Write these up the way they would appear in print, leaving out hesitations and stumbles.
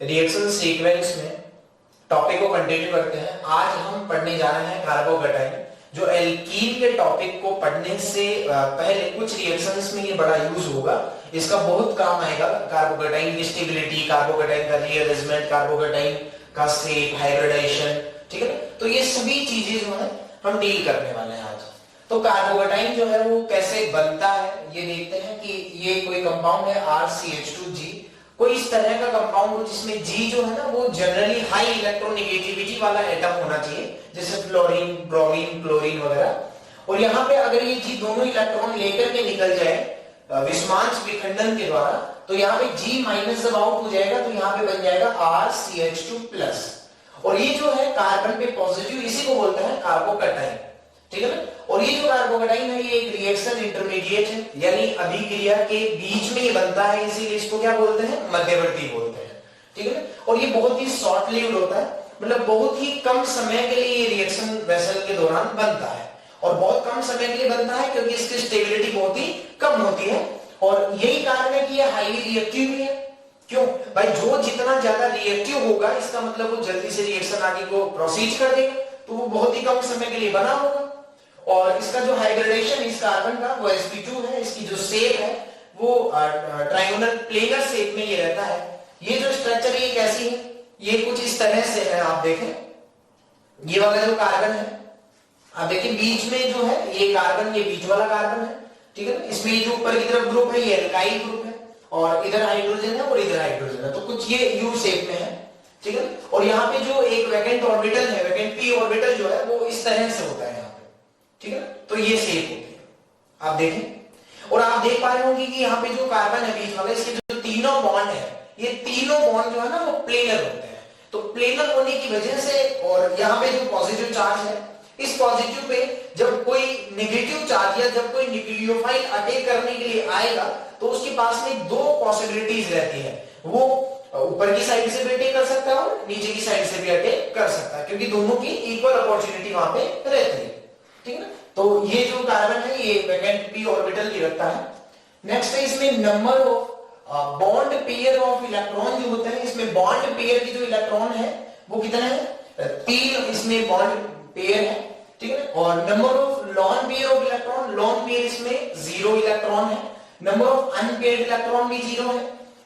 Reaction sequence में topic को continue करते हैं। आज हम पढ़ने जा रहे हैं कार्बोकेटाइन। जो एल्कीन के टॉपिक को पढ़ने से पहले कुछ रिएक्शंस में ये बड़ा यूज होगा, इसका बहुत काम आएगा। कार्बोकेटाइन की स्टेबिलिटी, कार्बोकेटाइन का रीअरेंजमेंट, कार्बोकेटाइन का शेप, हाइब्रिडाइजेशन, ठीक है ना। तो ये सभी चीजें जो है हम डील करने वाले हैं आज। तो कार्बोकेटाइन जो है वो कैसे बनता है ये देखते हैं कि ये कोई कंपाउंड है RCH2G, कोई इस तरह का कंपाउंड हो जिसमें G जो है ना वो जनरली हाई इलेक्ट्रोनेगेटिविटी वाला एटम होना चाहिए, जैसे फ्लोरीन, ब्रोमीन, क्लोरीन वगैरह। और यहाँ पे अगर ये G दोनों इलेक्ट्रॉन लेकर के निकल जाए विषमांश विखंडन के द्वारा, तो यहाँ पे G माइनस जब आउट हो जाएगा तो यहाँ पे बन जाएगा RCH2+। और ये जो है कार्बन पे पॉजिटिव, इसी को बोलते हैं कार्बोकेटाइन, ठीक है ना। और ये जो कार्बोकेटाइन है ये एक रिएक्शन इंटरमीडिएट है, यानी अभिक्रिया के बीच में ये बनता है, इसीलिए इसको क्या बोलते हैं, मध्यवर्ती बोलते हैं, ठीक है ना। और ये बहुत ही शॉर्ट लिव्ड होता है, मतलब बहुत ही कम समय के लिए ये रिएक्शन वेसल के दौरान बनता है, और बहुत कम समय के लिए बनता है क्योंकि इसकी स्टेबिलिटी बहुत ही कम होती है। और यही कारण है कि ये हाईली रिएक्टिव भी है। क्यों भाई, जो जितना ज्यादा रिएक्टिव होगा इसका मतलब वो जल्दी से रिएक्शन आगे को प्रोसीड कर देगा, तो वो बहुत ही कम समय के लिए बना होगा। और इसका जो हाइब्रिडेशन इस कार्बन का वो sp2 है, इसकी जो शेप है वो ट्रायंगुलर प्लेनर शेप में ये रहता है। ये जो स्ट्रक्चर है ये कैसी है, ये कुछ इस तरह से है। आप देखें ये वाला जो कार्बन है, आप देखें बीच में जो है ये कार्बन, ये बीच वाला कार्बन है, ठीक है ना। इसमें जो ऊपर की तरफ ग्रुप है ये एल्काइल ग्रुप है, और इधर हाइड्रोजन है और इधर हाइड्रोजन है, तो कुछ ये यू शेप में है, ठीक है। और यहाँ पे जो एक वैकेंट ऑर्बिटल है, वैकेंट p ऑर्बिटल जो है वो इस तरह से होता है यहाँ पे, ठीक है। तो ये शेप होती है, आप देखें। और आप देख पा रहे होंगे कि यहाँ पे जो कार्बन है बीच वाला, इसके जो तीनों बॉन्ड है, ये तीनों बॉन्ड जो है ना वो प्लेनर होते हैं। तो प्लेनर होने की वजह से, और यहाँ पे जो पॉजिटिव चार्ज है, इस पॉजिटिव पे जब कोई नेगेटिव चार्ज या जब कोई न्यूक्लियोफाइल अटैक करने के लिए आएगा तो उसके पास में दो पॉसिबिलिटीज रहती है। वो ऊपर की साइड से भी अटैक कर सकता है और नीचे की साइड से भी अटैक कर सकता है, क्योंकि दोनों की इक्वल अपॉर्चुनिटी वहां पे रहती है, ठीक है ना। तो ये जो कार्बन है ये वैकेंट p ऑर्बिटल की रखता है। नेक्स्ट है इसमें number of bond pair of electron जो होते हैं, इसमें बॉन्ड पेयर की जो इलेक्ट्रॉन है वो कितना है, 3 इसमें बॉन्ड पेयर है, ठीक है। और number of lone pair of electron, lone pair इसमें 0 इलेक्ट्रॉन है। नंबर ऑफ अनपेयर्ड इलेक्ट्रॉन भी 0 है,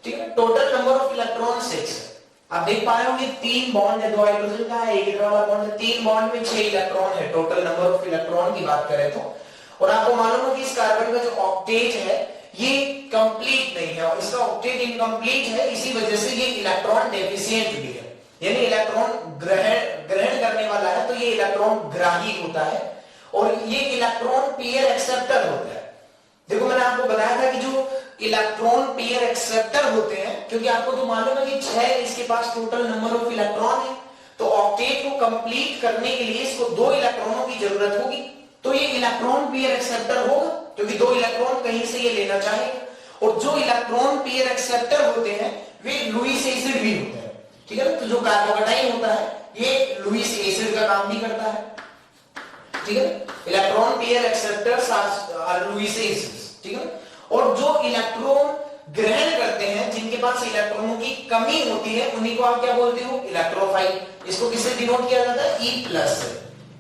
ठीक है। टोटल नंबर ऑफ इलेक्ट्रॉन 6 है। आप देख पा रहे होंगे 3 बॉन्ड है, 2 हाइड्रोजन का है, एक इधर वाला बॉन्ड है, 3 बॉन्ड में 6 इलेक्ट्रॉन है। टोटल नंबर ऑफ इलेक्ट्रॉन की बात करें तो। और आपको मालूम है कि इस कार्बन का जो ऑक्टेट है ये कंप्लीट नहीं है, और इसका ऑक्टेट इनकम्प्लीट है, इसी वजह से ये इलेक्ट्रॉन डेफिशिएंट भी है, यानी इलेक्ट्रॉन ग्रहण करने वाला है तो ये इलेक्ट्रॉन ग्राही होता है, और ये इलेक्ट्रॉन पेयर एक्सेप्टर होता है। देखो मैंने आपको बताया था कि जो इलेक्ट्रॉन पेयर एक्सेप्टर होते हैं, क्योंकि आपको तो मालूम है कि 6 इसके पास टोटल नंबर ऑफ इलेक्ट्रॉन है, तो ऑक्टेट को कंप्लीट करने के लिए इसको 2 इलेक्ट्रॉनों की जरूरत होगी, तो ये इलेक्ट्रॉन पेयर एक्सेप्टर होगा, क्योंकि 2 इलेक्ट्रॉन कहीं से ये लेना चाहेगा। और जो इलेक्ट्रॉन पेयर एक्सेप्टर होते हैं वे लुईस एसिड भी होते हैं, ठीक है ना। तो जो कार्बोकेटाइन होता है ये लुईस एसिड का काम भी करता है, ठीक है। Electron pair acceptors are Lewis acids, ठीक है। और जो इलेक्ट्रॉन ग्रहण करते हैं, जिनके पास इलेक्ट्रॉनों की कमी होती है, उन्हीं को आप क्या बोलते हो, इलेक्ट्रोफाइल। इसको किससे डिनोट किया जाता है, E+।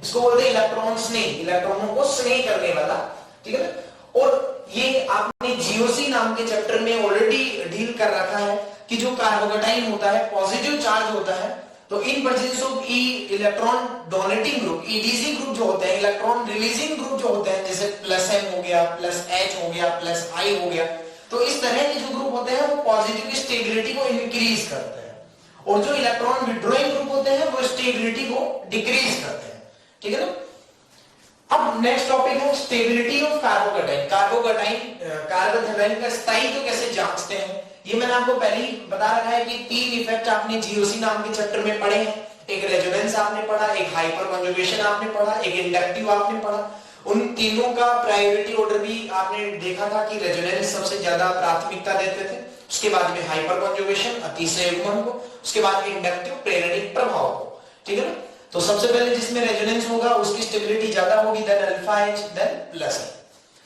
इसको बोलते हैं इलेक्ट्रॉन स्नेह, इलेक्ट्रॉनों को स्नेह करने वाला, ठीक है ना। और ये आपने जीओसी नाम के चैप्टर में ऑलरेडी डील कर रखा है कि जो कार्बोकेटाइन होता है पॉजिटिव चार्ज होता है, तो in presence of E electron donating group, EDC group जो होते हैं, इलेक्ट्रॉन रिलीजिंग ग्रुप जो होते हैं, जैसे +m हो गया, +h हो गया, +i हो गया, तो इस तरह के जो ग्रुप होते हैं वो पॉजिटिव की स्टेबिलिटी को इंक्रीज करते हैं, और जो इलेक्ट्रॉन विड्रॉइंग ग्रुप होते हैं वो स्टेबिलिटी को डिक्रीज करते हैं, ठीक है ना। अब नेक्स्ट टॉपिक है स्टेबिलिटी ऑफ कार्बोकेटाइन। कार्बोकेटाइन का स्थायित्व कैसे जांचते हैं, ये मैंने आपको पहले ही बता रखा है कि 3 इफेक्ट आपने जीओसी नाम के चैप्टर में पढ़े हैं। एक रेजोनेंस आपने पढ़ा, एक हाइपर कॉन्जुगेशन आपने पढ़ा, एक इंडक्टिव आपने पढ़ा। उन तीनों का प्रायोरिटी ऑर्डर भी आपने देखा था कि रेजोनेंस सबसे ज्यादा प्राथमिकता देते थे, उसके बाद में हाइपर कॉन्जुगेशन अतिशय युग्मन को, उसके बाद इंडक्टिव प्रेरणिक प्रभाव को, ठीक है ना। तो सबसे पहले जिसमें रेजोनेंस होगा उसकी स्टेबिलिटी ज्यादा होगी, देन अल्फा H, देन +,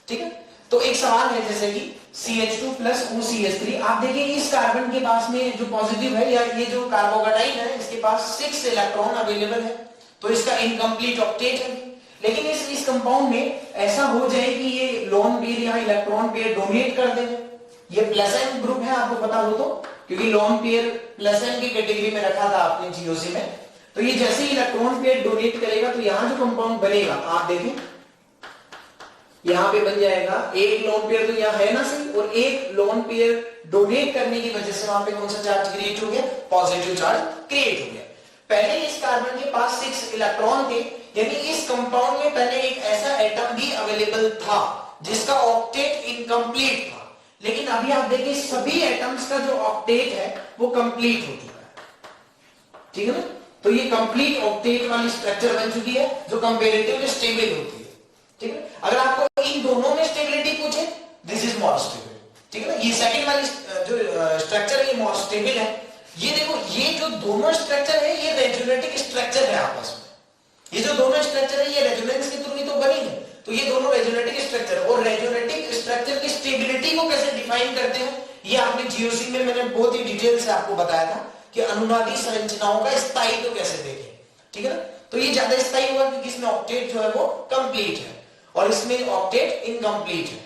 ठीक है। तो एक सवाल है जैसे कि CH2 प्लस OCH3। आप देखिए इस कार्बन के पास में जो पॉजिटिव है या ये जो कार्बोकेटाइन है इसके पास 6 इलेक्ट्रॉन अवेलेबल है, तो इसका इनकम्प्लीट ऑक्टेट है। लेकिन इस कंपाउंड में ऐसा हो जाए कि ये लोन पेयर या इलेक्ट्रॉन पेयर डोमिनेट कर दे, ये प्लस एम ग्रुप है आपको पता हो तो, क्योंकि लोन पेयर प्लस एम की कैटेगरी में रखा था आपने जीओसी में। तो ये जैसे ही इलेक्ट्रॉन पेयर डोनेट करेगा तो यहां जो कंपाउंड बनेगा आप देखें यहां पे बन जाएगा एक लोन पेयर, तो यहां है ना सही, और एक लोन पेयर डोनेट करने की वजह से वहां पे कौन सा चार्ज क्रिएट हो गया, पॉजिटिव चार्ज क्रिएट हो गया। पहले इस कार्बन के पास 6 इलेक्ट्रॉन थे, यानी इस कंपाउंड में पहले एक ऐसा एटम भी अवेलेबल था जिसका ऑक्टेट इनकम्प्लीट था, लेकिन अभी आप देखिए सभी एटम्स का जो ऑक्टेट है वो कंप्लीट हो चुका है, ठीक है ना। तो ये कंप्लीट ऑक्टेट वाली स्ट्रक्चर बन चुकी है जो कंपैरेटिवली स्टेबल होती है, ठीक है। अगर आपको इन दोनों में स्टेबिलिटी पूछे, दिस इज मोर स्टेबल, ठीक है ना। ये सेकंड वाली जो स्ट्रक्चर है ये मोर स्टेबल है। ये देखो ये जो दोनों स्ट्रक्चर है ये रेजोनेटिक स्ट्रक्चर है आपस में, ये जो दोनों स्ट्रक्चर है ये रेजोनेंस के थ्रू ही तो बनी है, तो ये दोनों रेजोनेटिक स्ट्रक्चर, और रेजोनेटिक स्ट्रक्चर की स्टेबिलिटी को कैसे डिफाइन करते हैं ये आपने जीओसी में मैंने बहुत ही डिटेल से आपको बताया था कि अनुनादी संरचनाओं का स्थायित्व कैसे देखें, ठीक है ना। तो ये ज्यादा स्थायी होगा क्योंकि इसमें ऑक्टेट जो है वो कंप्लीट है और इसमें ऑक्टेट इनकम्प्लीट है।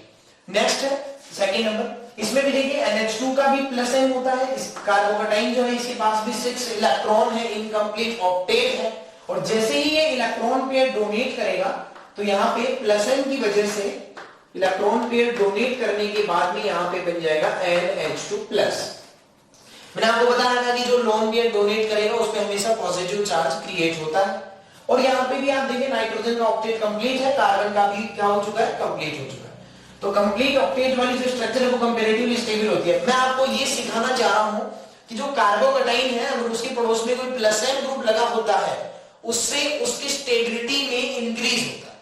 नेक्स्ट है सेकंड नंबर, इसमें भी देखिए NH2 का भी प्लस एम होता है, इस कार्बोकेटाइन जो है इसके पास भी 6 इलेक्ट्रॉन है, इनकम्प्लीट ऑक्टेट है, और जैसे ही ये इलेक्ट्रॉन पेयर डोनेट करेगा तो यहाँ पे प्लस एम की वजह से इलेक्ट्रॉन पेयर डोनेट करने के बाद में यहाँ पे बन जाएगा NH2 प्लस। मैंने आपको बताया था कि जो लोन पेयर डोनेट करेगा उस पे हमेशा पॉजिटिव चार्ज क्रिएट होता है, और यहाँ पे भी आप देखिए नाइट्रोजन का ऑक्टेट कंप्लीट है, कार्बन का भी क्या हो चुका है, कंप्लीट हो चुका है। तो कंप्लीट ऑक्टेट वाली जो स्ट्रक्चर है वो कंपैरेटिवली स्टेबल होती है। मैं आपको ये सिखाना चाह रहा हूं कि जो कार्बोकेटाइन है अगर उसके पड़ोस में कोई प्लस एम ग्रुप लगा होता है उससे उसकी स्टेबिलिटी में इंक्रीज होता है,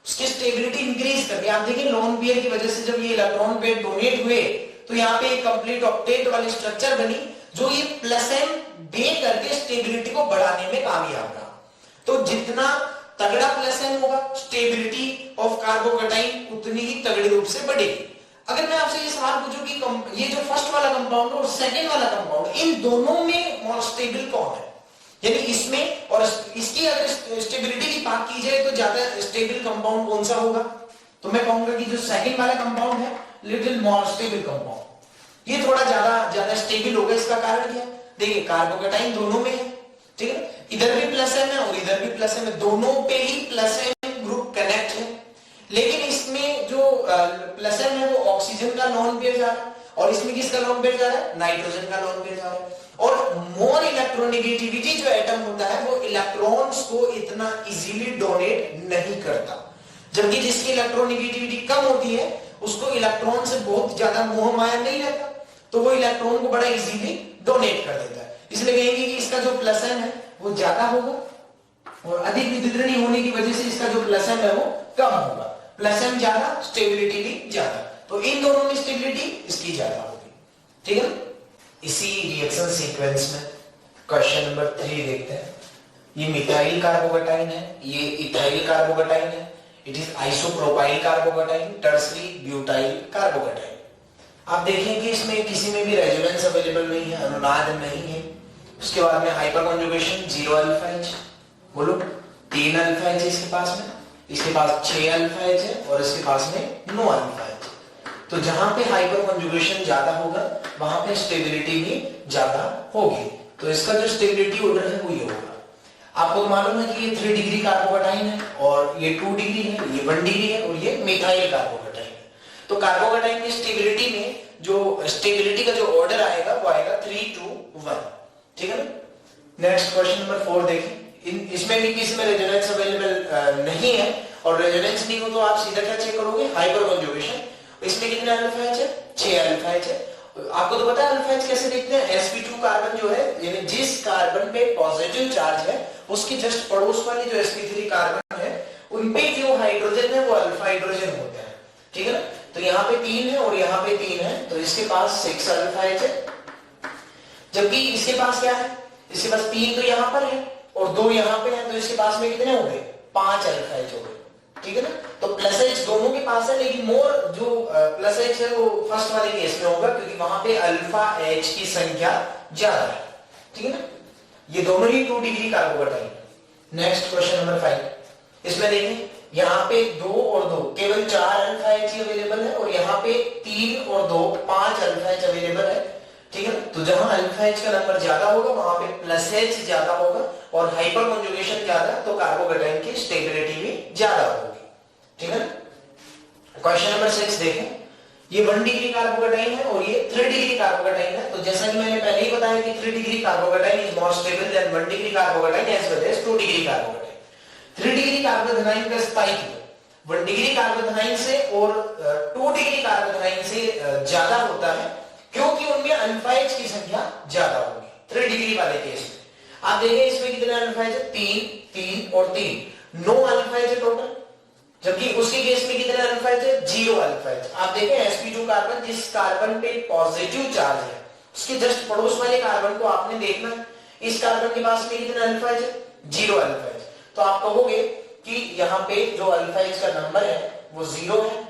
उसकी स्टेबिलिटी इंक्रीज करती है। आप देखिए लोन पेयर की वजह से जब ये इलेक्ट्रॉन पेयर डोनेट हुए तो यहाँ पे एक कंप्लीट ऑक्टेट वाली स्ट्रक्चर बनी जो ये प्लस एम दे करके स्टेबिलिटी को बढ़ाने में कामयाब रहा। तो जितना तगड़ा प्लस एम होगा स्टेबिलिटी ऑफ कार्बोकेटाइन उतनी ही तगड़े रूप से बढ़ेगी। अगर मैं आपसे ये सवाल पूछूं कि ये जो फर्स्ट वाला कंपाउंड और सेकंड वाला कंपाउंड इन दोनों में मोर स्टेबल कौन है, यानी इसमें और इसकी अगर स्टेबिलिटी की बात की जाए तो ज्यादा स्टेबल कंपाउंड कौन सा होगा, तो मैं कहूंगा कि जो सेकंड वाला कंपाउंड है लिटिल मोर स्टेबल कंपाउंड, ये थोड़ा ज्यादा स्टेबल होगा। इसका कारण क्या, देखिए कार्बोकेटाइन दोनों में है, ठीक है, इधर भी प्लस एम है और इधर भी प्लस एम है, दोनों पे ही प्लस एम ग्रुप कनेक्ट है, लेकिन इसमें जो प्लस एम है वो ऑक्सीजन का लोन पेयर जा रहा है और इसमें किसका लोन पेयर जा रहा है, नाइट्रोजन का लोन पेयर जा रहा है। और मोर इलेक्ट्रोनेगेटिविटी जो एटम होता है वो इलेक्ट्रॉन्स को इतना इजीली डोनेट नहीं करता, जबकि जिसकी इलेक्ट्रोनेगेटिविटी कम होती है उसको इलेक्ट्रॉन से बहुत ज्यादा मोह माया नहीं रहता, तो वो इलेक्ट्रॉन को बड़ा इजीली डोनेट कर देता है। इसलिए कहेंगे कि इसका जो प्लस एम है वो ज्यादा होगा और अधिक विद्युतणी होने की वजह से इसका जो प्लस एम है वो कम होगा। प्लस एम ज्यादा, स्टेबिलिटी भी ज्यादा, तो इन दोनों में स्टेबिलिटी इसकी ज्यादा होगी, ठीक है। इसी रिएक्शन सीक्वेंस में क्वेश्चन नंबर 3 देखते हैं। ये मिथाइल कार्बोकेटाइन है, ये इथाइल कार्बोकेटाइन है, it is isopropyl carbocation, tertiary butyl carbocation. आप देखें कि इसमें किसी में भी रेजोनेंस अवेलेबल नहीं है, अनुनाद नहीं है। उसके बाद में हाइपर कॉन्जुगेशन 0 अल्फा एच, बोलो 3 अल्फा एच इसके पास में, इसके पास 6 अल्फा एच है और इसके पास में 9 अल्फा एच। तो जहां पे हाइपर कॉन्जुगेशन ज्यादा होगा वहां पे स्टेबिलिटी भी ज्यादा होगी, तो इसका जो स्टेबिलिटी ऑर्डर है वो ये होगा। आपको मालूम है कि ये 3 डिग्री कार्बोकेटाइन है और ये 2 डिग्री है, ये 1 डिग्री है और ये मिथाइल कार्बोकेटाइन है। तो कार्बोकेटाइन की स्टेबिलिटी में जो स्टेबिलिटी का जो ऑर्डर आएगा वो आएगा 3 to 1, ठीक है ना। नेक्स्ट क्वेश्चन नंबर 4 देखें। इसमें भी किसी में रेजोनेंस अवेलेबल नहीं है, और रेजोनेंस नहीं हो तो आप सीधा क्या चेक करोगे, हाइपर कॉन्जुगेशन। इसमें कितने अल्फा एच है, 6 अल्फा एच है। आपको तो पता है अल्फा एच कैसे देखते हैं, sp2 कार्बन जो है यानी जिस कार्बन पे पॉजिटिव चार्ज है उसकी जस्ट पड़ोस वाली जो sp3 कार्बन है उनपे जो हाइड्रोजन है वो अल्फा हाइड्रोजन होता है, ठीक है ना। तो यहाँ पे 3 है और यहाँ पे 3 है, तो इसके पास 6 अल्फा एच है, जबकि इसके पास क्या है, इसके पास 3 तो यहाँ पर है और 2 यहाँ पे है, तो इसके पास में कितने हो गए, 5 अल्फा एच हो गए, ठीक है ना। तो प्लस एच दोनों के पास है, लेकिन मोर जो प्लस एच है वो फर्स्ट वाले केस में होगा, क्योंकि वहां पे अल्फा एच की संख्या ज्यादा है। ठीक है ना, ये दोनों ही 2 degree carbocation. Next question number 5, इसमें देखें यहाँ पे 2 और 2 केवल 4 अल्फा एच ही अवेलेबल है, और यहाँ पे 3 और 2 5 अल्फा एच अवेलेबल है। ठीक है ना, तो जहां अल्फा एच का नंबर ज्यादा होगा वहां पे प्लस एच ज्यादा होगा, और हाइपर कॉन्जुगेशन ज्यादा तो कार्बोकेटाइन की स्टेबिलिटी भी ज्यादा होगी। ठीक है ना। क्वेश्चन नंबर 6 देखें, ये 1 डिग्री कार्बोकेटाइन है और ये 3 डिग्री कार्बोकेटाइन है। तो जैसा कि मैंने पहले ही बताया कि 3 degree carbocation is more stable than 1 degree carbocation as well as 2 degree carbocation. 3 degree carbocation का स्थायित्व 1 डिग्री कार्बोकेटाइन से और 2 डिग्री कार्बोकेटाइन से ज्यादा होता है, क्योंकि उनमें अल्फा एच की संख्या ज्यादा होगी 3 डिग्री वाले केस में। आप देखें इसमें कितने अल्फा एच है, 3 3 और 3, 9 अल्फा एच है टोटल। जबकि उसी केस में कितने अल्फा एच है, 0 अल्फा एच। आप देखें sp2 कार्बन, जिस कार्बन पे पॉजिटिव चार्ज है उसके जस्ट पड़ोस वाले कार्बन को आपने देखना है, इस कार्बन के पास में कितने अल्फा एच है, 0 अल्फा एच। तो आप कहोगे कि यहाँ पे जो अल्फा एच का नंबर है वो 0 है।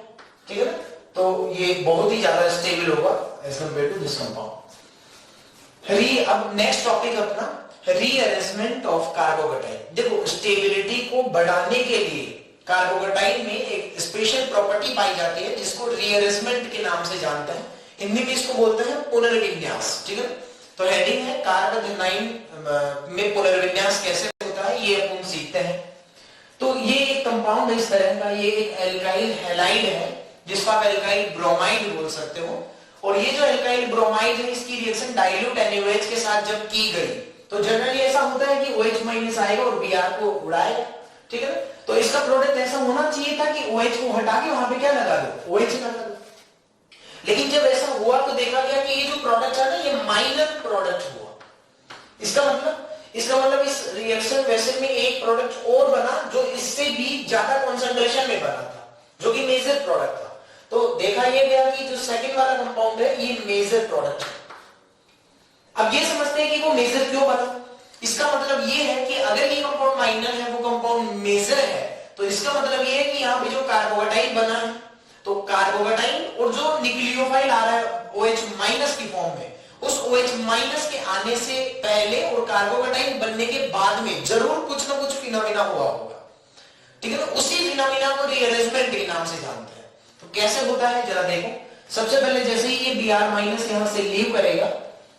ठीक है ना, तो ये बहुत ही ज्यादा स्टेबल होगा as compare to this compound. अब नेक्स्ट टॉपिक अपना रीअरेंजमेंट ऑफ कार्बोकेटाइन। देखो स्टेबिलिटी को बढ़ाने के लिए कार्बोकेटाइन में एक स्पेशल प्रॉपर्टी पाई जाती है जिसको रीअरेंजमेंट के नाम से जानते हैं, हिंदी में इसको बोलते हैं पुनर्विन्यास। ठीक है, तो हेडिंग है कार्बोकेटाइन में पुनर्विन्यास कैसे होता है, ये अपन सीखते हैं। तो ये एक कंपाउंड है इस तरह का, ये एक एल्काइल हैलाइड है जिसको आप एल्काइल ब्रोमाइड बोल सकते हो। और ये जो एल्काइल ब्रोमाइड है इसकी रिएक्शन डाइल्यूट NaOH के साथ जब की गई तो जनरली ऐसा होता है कि OH माइनस आएगा और Br को उड़ाएगा। ठीक है ना, तो इसका प्रोडक्ट ऐसा होना चाहिए था कि OH को हटा के वहां पे क्या लगा दो, OH लगा दो। लेकिन जब ऐसा हुआ तो देखा गया कि ये जो प्रोडक्ट है ना ये माइनर प्रोडक्ट हुआ। इसका मतलब इस रिएक्शन वेसल में एक प्रोडक्ट और बना जो इससे भी ज्यादा कंसंट्रेशन में बना था, जो कि मेजर प्रोडक्ट था। तो देखा यह गया कि जो सेकंड वाला कंपाउंड है ये मेजर प्रोडक्ट है। अब ये समझते हैं कि वो मेजर क्यों बना। इसका मतलब ये है कि अगर ये कंपाउंड माइनर है, वो कंपाउंड मेजर है, तो इसका मतलब ये है कि यहाँ पे जो कार्बोकेटाइन बना है, तो कार्बोकेटाइन और जो न्यूक्लियोफाइल आ रहा है OH माइनस की फॉर्म में, उस OH माइनस के आने से पहले और कार्बोकेटाइन बनने के बाद में जरूर कुछ ना कुछ फिनोमिना हुआ होगा। ठीक है ना, उसी फिनोमिना को रीअरेंजमेंट के नाम से जानते हैं। तो कैसे होता है जरा देखो। सबसे पहले जैसे ही ये Br माइनस यहां से लीव करेगा,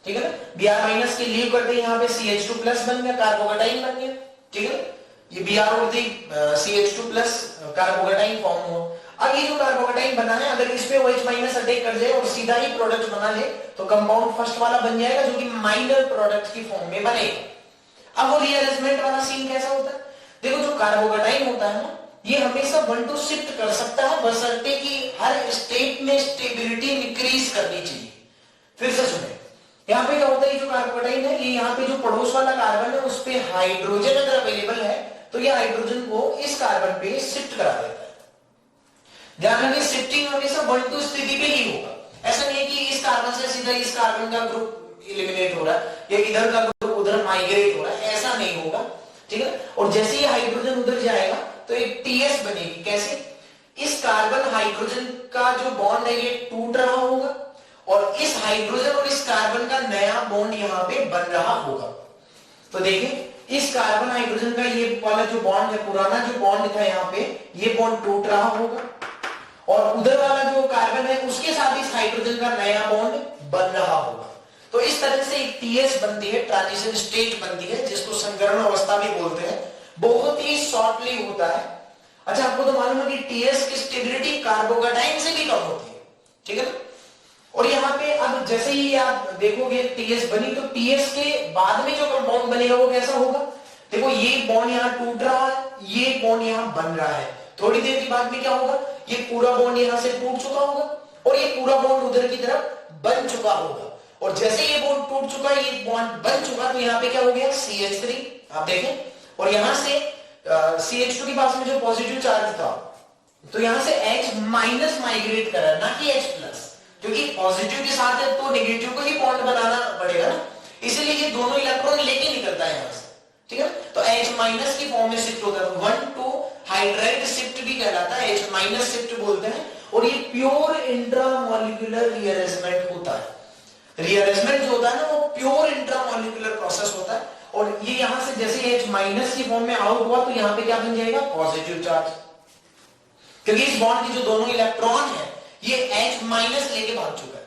ठीक है ना, Br माइनस के लीव करते यहाँ पे CH2 प्लस बन गया, कार्बोकेटाइन बन गया। ठीक है, ये Br और CH2 प्लस कार्बोकेटाइन फॉर्म हुआ। अब ये जो कार्बोकेटाइन बना है अगर इस पे OH माइनस अटैक कर जाए और सीधा ही प्रोडक्ट बना ले तो कंपाउंड फर्स्ट वाला बन जाएगा जो कि माइनर प्रोडक्ट की फॉर्म में बनेगा। अब वो रीअरेंजमेंट वाला सीन कैसा होता है, देखो जो कार्बोकेटाइन होता है ना ये हमेशा 1 to शिफ्ट कर सकता है बशर्ते कि हर स्टेट में स्टेबिलिटी इंक्रीज करनी चाहिए। फिर से सुने, यहाँ पे क्या होता है, जो कार्बोकेटाइन है ये यहाँ पे जो पड़ोस वाला कार्बन है उस पे हाइड्रोजन अगर अवेलेबल है तो ये हाइड्रोजन को इस कार्बन पे शिफ्ट करा देता है। ध्यान रखिए शिफ्टिंग हमेशा 1 to स्थिति पे ही होगा। ऐसा नहीं है कि इस कार्बन से सीधा इस कार्बन का ग्रुप एलिमिनेट हो रहा है या इधर का ग्रुप उधर माइग्रेट हो रहा है, ऐसा नहीं होगा। ठीक है, और जैसे ही हाइड्रोजन उधर जाएगा तो एक TS बनेगी। कैसे, इस कार्बन हाइड्रोजन का जो बॉन्ड है ये टूट रहा होगा और इस हाइड्रोजन और इस कार्बन का नया बॉन्ड यहाँ पे बन रहा होगा। तो देखिए इस कार्बन हाइड्रोजन का ये वाला जो बॉन्ड है, पुराना जो बॉन्ड था यहाँ पे, ये बॉन्ड टूट रहा होगा और उधर वाला जो कार्बन है उसके साथ इस हाइड्रोजन का नया बॉन्ड बन रहा होगा। तो इस तरह से एक TS बनती है, ट्रांजिशन स्टेट बनती है, जिसको संकरण अवस्था भी बोलते हैं। बहुत ही शॉर्टली होता है। अच्छा, आपको तो मालूम है कि TS की स्टेबिलिटी कार्बोकेटाइन से भी कम होती है। ठीक है ना, और यहाँ पे अब जैसे ही आप देखोगे TS बनी तो TS के बाद में जो कंपाउंड बनेगा वो कैसा होगा, देखो ये बॉन्ड यहाँ टूट रहा है, ये बॉन्ड यहाँ बन रहा है, थोड़ी देर के बाद में क्या होगा, ये पूरा बॉन्ड यहाँ से टूट चुका होगा और ये पूरा बॉन्ड उधर की तरफ बन चुका होगा। और जैसे ये बॉन्ड टूट चुका, ये बॉन्ड बन चुका, तो यहाँ पे क्या हो गया CH3 आप देखें, और यहां से CH2 के पास में जो पॉजिटिव चार्ज था तो यहां से H माइनस माइग्रेट कर रहा है, ना कि H प्लस, क्योंकि पॉजिटिव के साथ है तो नेगेटिव को ही बॉन्ड बनाना पड़ेगा ना, इसीलिए ये दोनों इलेक्ट्रॉन लेके निकलता है यहां से। ठीक है। तो H माइनस की फॉर्म में शिफ्ट होता है, 1,2 हाइड्राइड शिफ्ट भी कहलाता है, H माइनस शिफ्ट बोलते हैं। और ये प्योर इंट्रामोलिकुलर रीअरेंजमेंट होता है। रीअरेंजमेंट जो होता है ना वो प्योर इंट्रामोलिकुलर प्रोसेस होता है। और ये यहां से जैसे H माइनस की फॉर्म में आउट हुआ तो यहां पे क्या बन जाएगा, पॉजिटिव चार्ज, क्योंकि इस बॉन्ड की जो दोनों इलेक्ट्रॉन है ये H माइनस लेके भाग चुका है,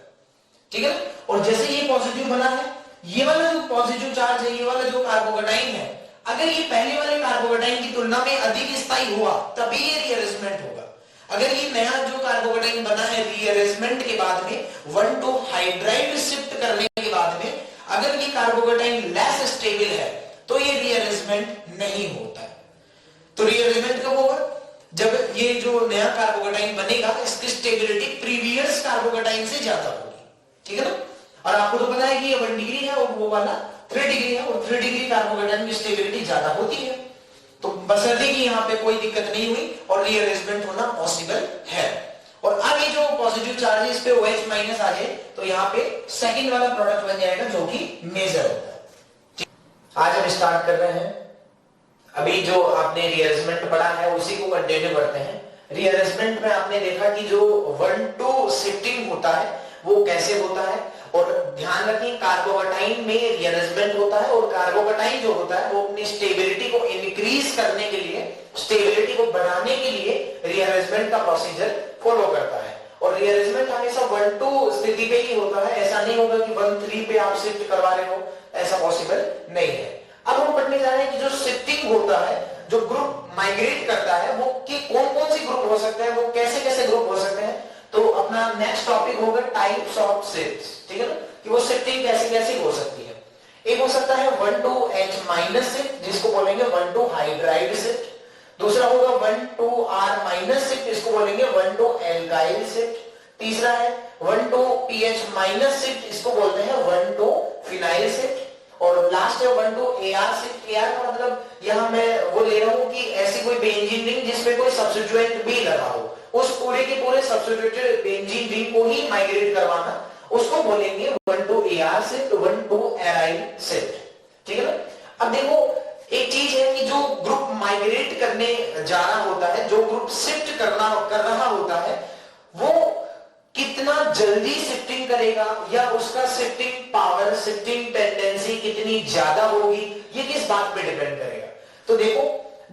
ठीक है। और जैसे ये पॉजिटिव बना है, ये वाला जो पॉजिटिव चार्ज है, ये वाला जो कार्बोकेटाइन है, अगर ये पहले वाले कार्बोकेटाइन की तुलना में अधिक स्थायी हुआ तभी ये रीअरेंजमेंट होगा। अगर ये नया जो कार्बोकेटाइन बना है रीअरेंजमेंट के बाद में 1,2 हाइड्राइड शिफ्ट करने के बाद में अगर ये कार्बोकेटाइन लेस स्टेबल है तो ये रीअरेंजमेंट नहीं होता है। तो रीअरेंजमेंट कब होगा, जब ये जो नया कार्बोकेटाइन बनेगा इसकी स्टेबिलिटी प्रीवियस कार्बोकेटाइन से ज्यादा होगी, ठीक है ना। और आपको तो पता है कि ये 1 डिग्री है और वो वाला 3 डिग्री है, और 3 डिग्री कार्बोकेटाइन की स्टेबिलिटी ज्यादा होती है। तो बशर्ते कि यहाँ पे कोई दिक्कत नहीं हुई और रीअरेंजमेंट होना पॉसिबल है। और अब ये जो पॉजिटिव चार्ज है इस पे OH माइनस आ जाए तो यहाँ पे सेकंड वाला प्रोडक्ट बन जाएगा जो कि मेजर होता है। आज हम स्टार्ट कर रहे हैं, अभी जो आपने रीअरेंजमेंट पढ़ा है उसी को कंटिन्यू करते हैं। रीअरेंजमेंट में आपने देखा कि जो 1,2 शिफ्टिंग होता है वो कैसे होता है, और ध्यान रखें कार्बोकेटाइन में रीअरेंजमेंट होता है, और कार्बोकेटाइन जो होता है वो अपनी स्टेबिलिटी को इंक्रीज करने के लिए, स्टेबिलिटी को बढ़ाने के लिए रीअरेंजमेंट का प्रोसीजर फॉलो करता है। और रीअरेंजमेंट हमेशा 1,2 स्थिति पे ही होता है, ऐसा नहीं होगा कि 1,3 पे आप शिफ्ट करवा रहे हो, ऐसा पॉसिबल नहीं है। अब हम पढ़ने जा रहे हैं कि जो शिफ्टिंग होता है, जो ग्रुप माइग्रेट करता है, वो कि कौन कौन सी ग्रुप हो सकते हैं, वो कैसे कैसे ग्रुप हो सकते हैं। तो अपना नेक्स्ट टॉपिक होगा टाइप्स ऑफ शिफ्ट्स, ठीक है ना, कि वो शिफ्टिंग कैसे कैसे हो सकती है। एक हो सकता है 1,2 H माइनस शिफ्ट, जिसको बोलेंगे 1,2 हाइड्राइड शिफ्ट। दूसरा होगा 1,2 R माइनस शिफ्ट, इसको बोलेंगे 1,2 एल्काइल शिफ्ट। तीसरा है 1,2 PH माइनस शिफ्ट, इसको बोलते हैं 1,2 फिनाइल शिफ्ट। और लास्ट है 1,2 AR शिफ्ट। AR का मतलब यहां मैं वो ले रहा हूं कि ऐसी कोई बेंजीन रिंग जिसमें कोई सब्स्टिट्यूएंट भी लगा हो, उस पूरे के पूरे सब्स्टिट्यूटेड बेंजीन रिंग को ही माइग्रेट करवाना, उसको बोलेंगे 1,2 AR शिफ्ट, 1,2 एराइल शिफ्ट, ठीक है ना। अब देखो एक चीज है कि जो ग्रुप माइग्रेट करने जा रहा होता है, जो ग्रुप शिफ्ट कर रहा होता है, वो कितना जल्दी शिफ्टिंग करेगा या उसका शिफ्टिंग पावर, शिफ्टिंग टेंडेंसी कितनी ज्यादा होगी, ये किस बात पे डिपेंड करेगा। तो देखो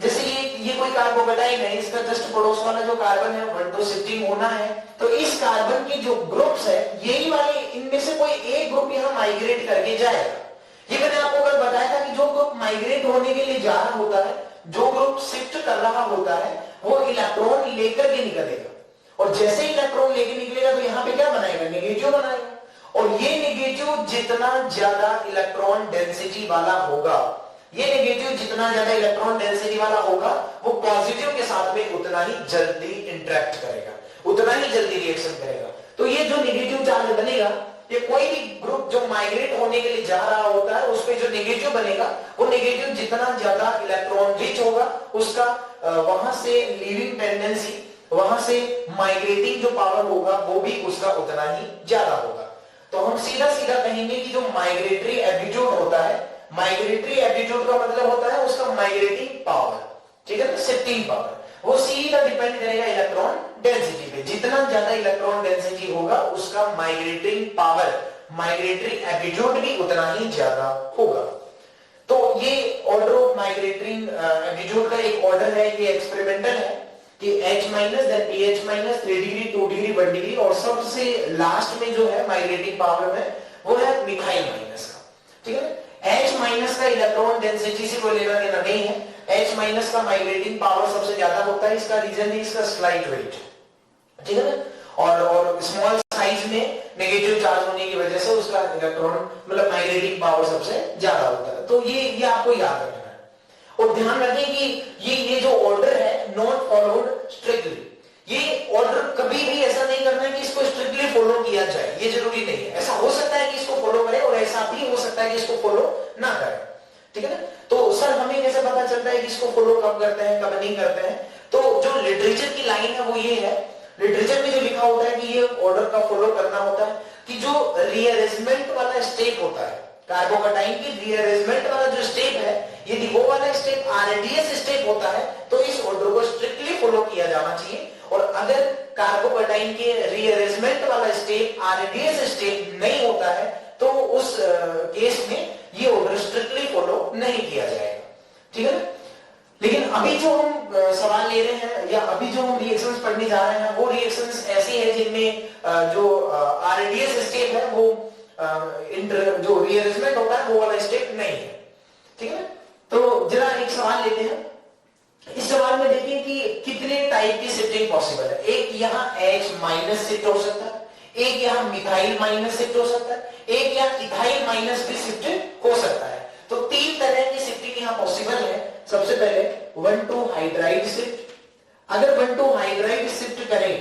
जैसे ये कोई कार्बोकेटाइन है, इसका जस्ट पड़ोस वाला जो कार्बन है 1,2 शिफ्टिंग होना है, तो इस कार्बन के जो ग्रुप्स है यही वाले, इनमें से कोई एक ग्रुप यहां माइग्रेट करके जाएगा। ये मैंने आपको कल बताया था कि जो ग्रुप माइग्रेट होने के लिए जा रहा होता है, जो ग्रुप शिफ्ट कर रहा होता है, वो इलेक्ट्रॉन लेकर के निकलेगा, और जैसे इलेक्ट्रॉन लेके निकलेगा तो यहाँ पे क्या बनाएगा, नेगेटिव बनाएगा। और ये नेगेटिव जितना ज्यादा इलेक्ट्रॉन डेंसिटी वाला होगा, ये नेगेटिव जितना ज्यादा इलेक्ट्रॉन डेंसिटी वाला होगा, वो पॉजिटिव के साथ में उतना ही जल्दी इंटरेक्ट करेगा, उतना ही जल्दी रिएक्शन करेगा। तो ये जो नेगेटिव चार्ज बनेगा, ये कोई भी ग्रुप जो माइग्रेट होने के लिए जा रहा होता है उस पे जो नेगेटिव बनेगा, वो नेगेटिव जितना ज्यादा इलेक्ट्रॉन रिच होगा, उसका वहां से लीविंग टेंडेंसी, वहां से माइग्रेटिंग जो पावर होगा वो भी उसका उतना ही ज्यादा होगा। तो हम सीधा सीधा कहेंगे कि जो माइग्रेटरी एप्टीट्यूड होता है, माइग्रेटरी एप्टीट्यूड का मतलब होता है उसका माइग्रेटिंग पावर, ठीक है, शिफ्टिंग पावर, वो सीधा डिपेंड करेगा इलेक्ट्रॉन डेंसिटी पे। जितना ज्यादा इलेक्ट्रॉन डेंसिटी होगा उसका माइग्रेटिंग पावर, माइग्रेटरी एप्टीट्यूड भी उतना ही ज्यादा होगा। तो ये ऑर्डर ऑफ माइग्रेटरी एप्टीट्यूड का एक ऑर्डर है, ये एक्सपेरिमेंटल है कि H minus, then PH minus, 3 degree, 2 degree, 1 degree, और सबसे लास्ट में जो है माइग्रेटिंग पावर में वो है मिथाइल माइनस का, ठीक है। H माइनस का इलेक्ट्रॉन डेंसिटी से कोई लेना देना नहीं है, H माइनस का माइग्रेटिंग पावर सबसे ज्यादा होता है, इसका रीजन है इसका स्लाइट वेट, ठीक है ना। और स्मॉल साइज में नेगेटिव चार्ज होने की वजह से उसका इलेक्ट्रॉन मतलब माइग्रेटिंग पावर सबसे ज्यादा होता है। तो ये आपको याद रखना है। और ध्यान रखें कि ये जो ऑर्डर है नॉट फॉलोड स्ट्रिक्टली, ये ऑर्डर कभी भी ऐसा नहीं करना है कि इसको स्ट्रिक्टली फॉलो किया जाए, ये जरूरी नहीं है। ऐसा हो सकता है कि इसको फॉलो करें और ऐसा भी हो सकता है कि इसको फॉलो ना करें, ठीक है ना। तो सर हमें कैसे पता चलता है कि इसको फॉलो कब करते हैं कब नहीं करते हैं। तो जो लिटरेचर की लाइन है वो ये है, लिटरेचर में जो लिखा होता है कि ये ऑर्डर का फॉलो करना होता है कि जो रीअरेंजमेंट वाला स्टेप होता है, कार्बोकेटाइन की रीअरेंजमेंट वाला जो स्टेप है, यदि वो वाला स्टेप आरडीएस स्टेप होता है तो इस ऑर्डर को स्ट्रिक्टली फॉलो किया जाना चाहिए, और अगर कार्बोकेटाइन के रीअरेंजमेंट वाला स्टेप आरडीएस स्टेप नहीं होता है तो उस केस में ये ऑर्डर स्ट्रिक्टली फॉलो नहीं किया जाएगा, ठीक है ना। लेकिन अभी जो हम सवाल ले रहे हैं या अभी जो हम रिएक्शंस पढ़ने जा रहे हैं वो रिएक्शंस ऐसी है जिनमें जो आरडीएस स्टेप है वो जो रीअरेंजमेंट होता है वो वाला स्टेप नहीं है, ठीक है। तो जरा एक सवाल लेते हैं। इस सवाल में देखिए कि कितने टाइप की शिफ्टिंग पॉसिबल है। एक यहाँ H माइनस शिफ्ट हो सकता है, एक यहाँ मिथाइल माइनस शिफ्ट हो सकता है, एक यहाँ इथाइल माइनस भी शिफ्ट हो सकता है। तो 3 तरह की शिफ्टिंग यहाँ पॉसिबल है। सबसे पहले 1,2 हाइड्राइड शिफ्ट। अगर 1,2 हाइड्राइड शिफ्ट करें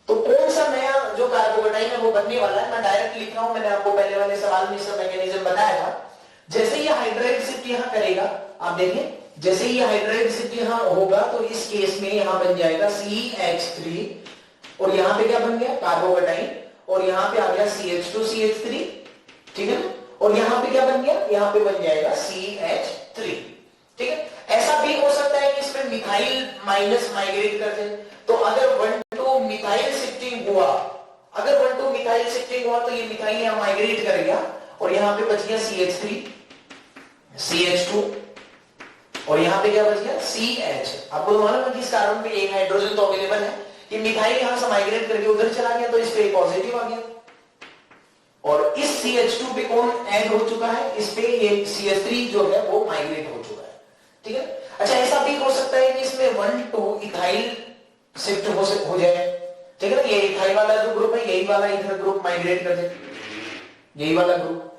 तो कौन सा नया जो कार्बोकेटाइन है वो बनने वाला है, मैं डायरेक्ट लिख रहा हूं, मैंने आपको पहले वाले सवाल में इसका मैकेनिज्म बताया था। जैसे ये हाइड्राइड शिफ्ट यहां करेगा, आप देखिए जैसे ये हाइड्राइड शिफ्ट यहां होगा तो इस केस में यहां बन जाएगा CH3, और यहां पे क्या बन गया कार्बोकेटाइन, और यहां पे आ गया CH2CH3, ठीक है ना। और यहां पे क्या बन गया, यहां पे बन जाएगा CH3, ठीक है। ऐसा भी हो सकता है कि इसमें मिथाइल माइनस माइग्रेट कर दे। तो अगर 1,2 मिथाइल शिफ्टिंग हुआ, अगर 1,2 मिथाइल शिफ्टिंग हुआ तो ये मिथाइल यहां माइग्रेट कर गया और यहां पे बच गया CH3 CH2, और यहां पे क्या बच गया CH। आपको तो मालूम है कि इस कार्बन पे एक हाइड्रोजन तो अवेलेबल है, ये मिथाइल यहां से माइग्रेट करके उधर चला गया तो इस पे पॉजिटिव आ गया, और इस CH2 पे कौन ऐड हो चुका है, इस पे ये CH3 जो है वो माइग्रेट हो चुका है, ठीक है। अच्छा ऐसा भी हो सकता है कि इसमें 1,2 इथाइल शिफ्ट हो जाए, ठीक है ना। ये इथाइल वाला जो ग्रुप है यही वाला इधर ग्रुप माइग्रेट कर दे, यही वाला ग्रुप,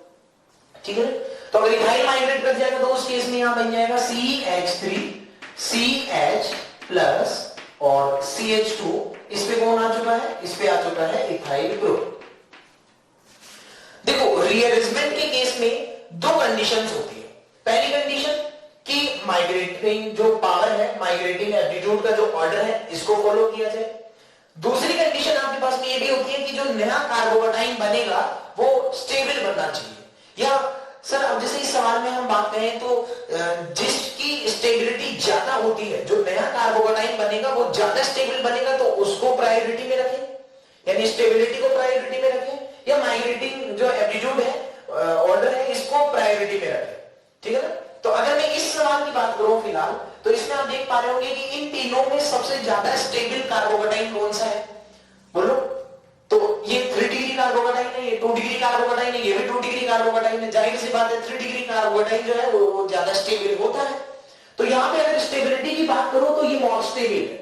ठीक है। तो अगर इथाइल माइग्रेट कर जाएगा तो उस केस में यहां बन जाएगा CH3 CH प्लस और CH2, इस पे कौन आ चुका है, इस पे आ चुका है इथाइल ग्रुप। देखो रीअरेंजमेंट के केस में 2 कंडीशंस होती है। पहली कंडीशन कि माइग्रेटिंग जो पावर है, माइग्रेटिंग एप्टीट्यूड का जो ऑर्डर है इसको फॉलो किया जाए। दूसरी कंडीशन आपके पास में ये भी होती है कि जो नया कार्बोकेटाइन बनेगा वो स्टेबल बनना चाहिए। या सर अब जैसे इस सवाल में हम बात करें तो जिसकी स्टेबिलिटी ज्यादा होती है, जो नया कार्बोकेटाइन बनेगा वो ज्यादा स्टेबल बनेगा तो उसको प्रायोरिटी में रखें, यानी स्टेबिलिटी को प्रायोरिटी में रखें, या माइग्रेटिंग जो एप्टीट्यूड है ऑर्डर है इसको प्रायोरिटी में रखें, ठीक है ना। तो अगर मैं इस सवाल की बात करूं फिलहाल तो इसमें आप देख पा रहे होंगे कि इन तीनों में सबसे ज्यादा स्टेबल कार्बोकेटाइन कौन सा है, बोलो। तो ये 3 डिग्री कार्बोकेटाइन है, ये 2 डिग्री कार्बोकेटाइन है, ये भी 2 डिग्री कार्बोकेटाइन है। जाहिर सी बात है 3 डिग्री कार्बोकेटाइन जो है वो ज्यादा स्टेबल होता है। तो यहां पे अगर स्टेबिलिटी की बात करो तो ये मोर स्टेबल है।